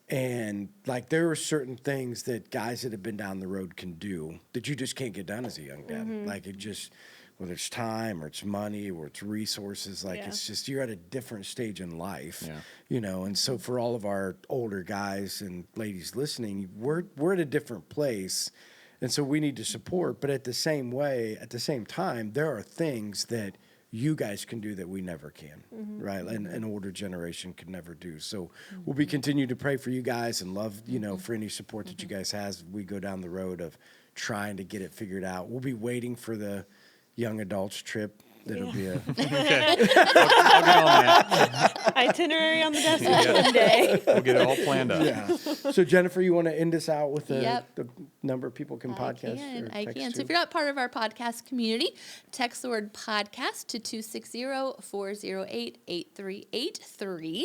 Speaker 2: and like there were certain things that guys that have been down the road can do that you just can't get done as a young dad. Like, it just, whether it's time or it's money or it's resources, like it's just, you're at a different stage in life, and so for all of our older guys and ladies listening, we're at a different place. And so we need to support, but at the same time, there are things that you guys can do that we never can, right? And an older generation could never do. So we'll be continue to pray for you guys and love, for any support that you guys has. We go down the road of trying to get it figured out. We'll be waiting for the young adults trip. That'll be a
Speaker 3: Okay. I'll get on that.
Speaker 4: itinerary on the desk one day.
Speaker 3: We'll get it all planned out.
Speaker 2: yeah. So Jennifer, you want to end us out with the
Speaker 1: Yep.
Speaker 2: number of people can podcast?
Speaker 1: I
Speaker 2: or
Speaker 1: can.
Speaker 2: text
Speaker 1: So if
Speaker 2: to?
Speaker 1: you're not part of our podcast community, text the word podcast to 260-408-8383.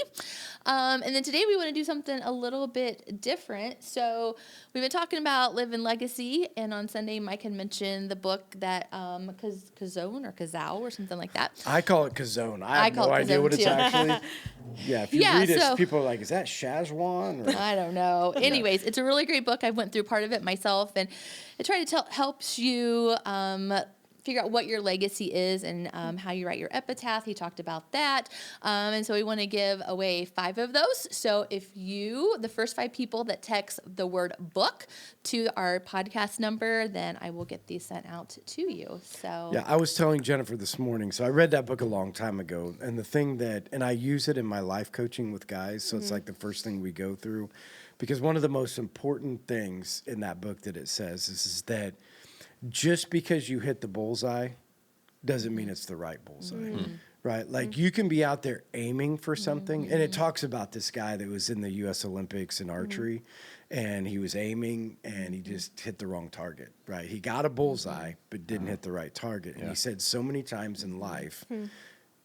Speaker 1: And then today we want to do something a little bit different. So we've been talking about Living Legacy, and on Sunday Mike had mentioned the book that Kazone or Kazao or something like that.
Speaker 2: I call it Kazone. I have
Speaker 1: call
Speaker 2: no
Speaker 1: it
Speaker 2: idea
Speaker 1: Kazone,
Speaker 2: what it's
Speaker 1: too.
Speaker 2: actually. Yeah, if you
Speaker 1: Yeah,
Speaker 2: read it,
Speaker 1: so-
Speaker 2: people are like, is that Shazwan? Or?
Speaker 1: I don't know. Anyways, it's a really great book. I went through part of it myself, and it tried to helps you figure out what your legacy is and how you write your epitaph. He talked about that. And so we want to give away 5 of those. So if the first 5 people that text the word book to our podcast number, then I will get these sent out to you. So
Speaker 2: Yeah, I was telling Jennifer this morning, so I read that book a long time ago, and and I use it in my life coaching with guys, so it's like the first thing we go through, because one of the most important things in that book that it says is that just because you hit the bullseye doesn't mean it's the right bullseye, right? Like you can be out there aiming for something, and it talks about this guy that was in the U.S. Olympics in archery, and he was aiming, and he just hit the wrong target, right? He got a bullseye, but didn't hit the right target. And he said so many times in life,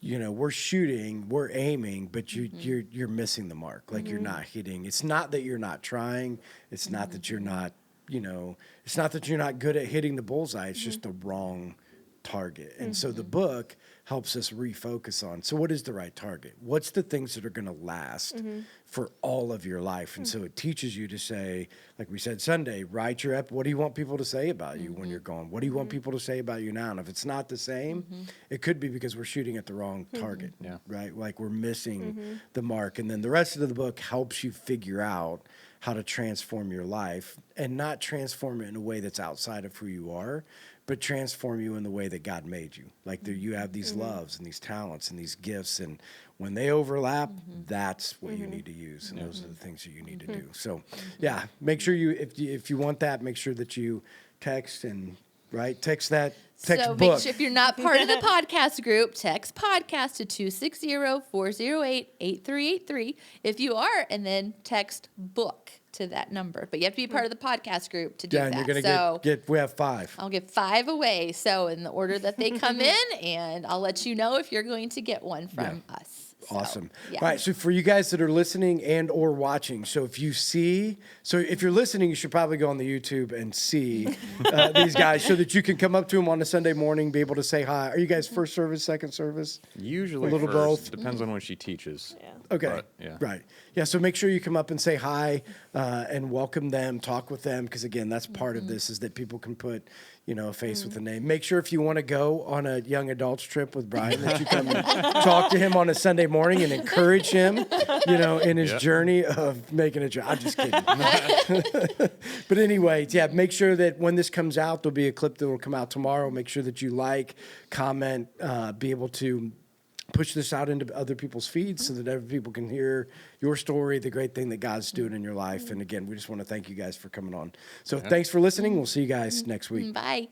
Speaker 2: we're shooting, we're aiming, but you're missing the mark. Like you're not hitting. It's not that you're not trying. It's not that you're not, it's not that you're not good at hitting the bullseye. It's just the wrong target. And so the book helps us refocus on, so what is the right target? What's the things that are going to last for all of your life? And so it teaches you to say, like we said Sunday, write your what do you want people to say about you when you're gone? What do you want people to say about you now? And if it's not the same, it could be because we're shooting at the wrong target, right? Like we're missing the mark. And then the rest of the book helps you figure out how to transform your life, and not transform it in a way that's outside of who you are, but transform you in the way that God made you. Like you have these loves and these talents and these gifts, and when they overlap, that's what you need to use, and those are the things that you need to do. So, yeah, make sure if you want that, make sure that you text text
Speaker 1: so
Speaker 2: book.
Speaker 1: make sure if you're not part of the podcast group, text podcast to 260-408-8383. If you are, and then text book to that number. But you have to be part of the podcast group to do
Speaker 2: Yeah,
Speaker 1: that.
Speaker 2: and you're going to we have 5.
Speaker 1: I'll give 5 away. So in the order that they come in, and I'll let you know if you're going to get one from us. So,
Speaker 2: Awesome.
Speaker 1: yeah.
Speaker 2: All right. So for you guys that are listening and or watching, so if you're listening, you should probably go on the YouTube and see these guys so that you can come up to them on a Sunday morning, be able to say hi. Are you guys first service, second service?
Speaker 3: Usually
Speaker 2: A little
Speaker 3: first.
Speaker 2: both.
Speaker 3: Depends on when she teaches.
Speaker 4: Yeah.
Speaker 2: Okay.
Speaker 3: But, yeah.
Speaker 2: Right. Yeah. So make sure you come up and say hi and welcome them, talk with them. Because again, that's part of this, is that people can put, a face with a name. Make sure if you want to go on a young adults trip with Bryan, that you come and talk to him on a Sunday morning and encourage him, in his journey of making a job. I'm just kidding. But anyway, make sure that when this comes out, there'll be a clip that will come out tomorrow. Make sure that you comment, be able to push this out into other people's feeds so that other people can hear your story, the great thing that God's doing in your life. And again, we just want to thank you guys for coming on. So thanks for listening. We'll see you guys next week.
Speaker 1: Bye.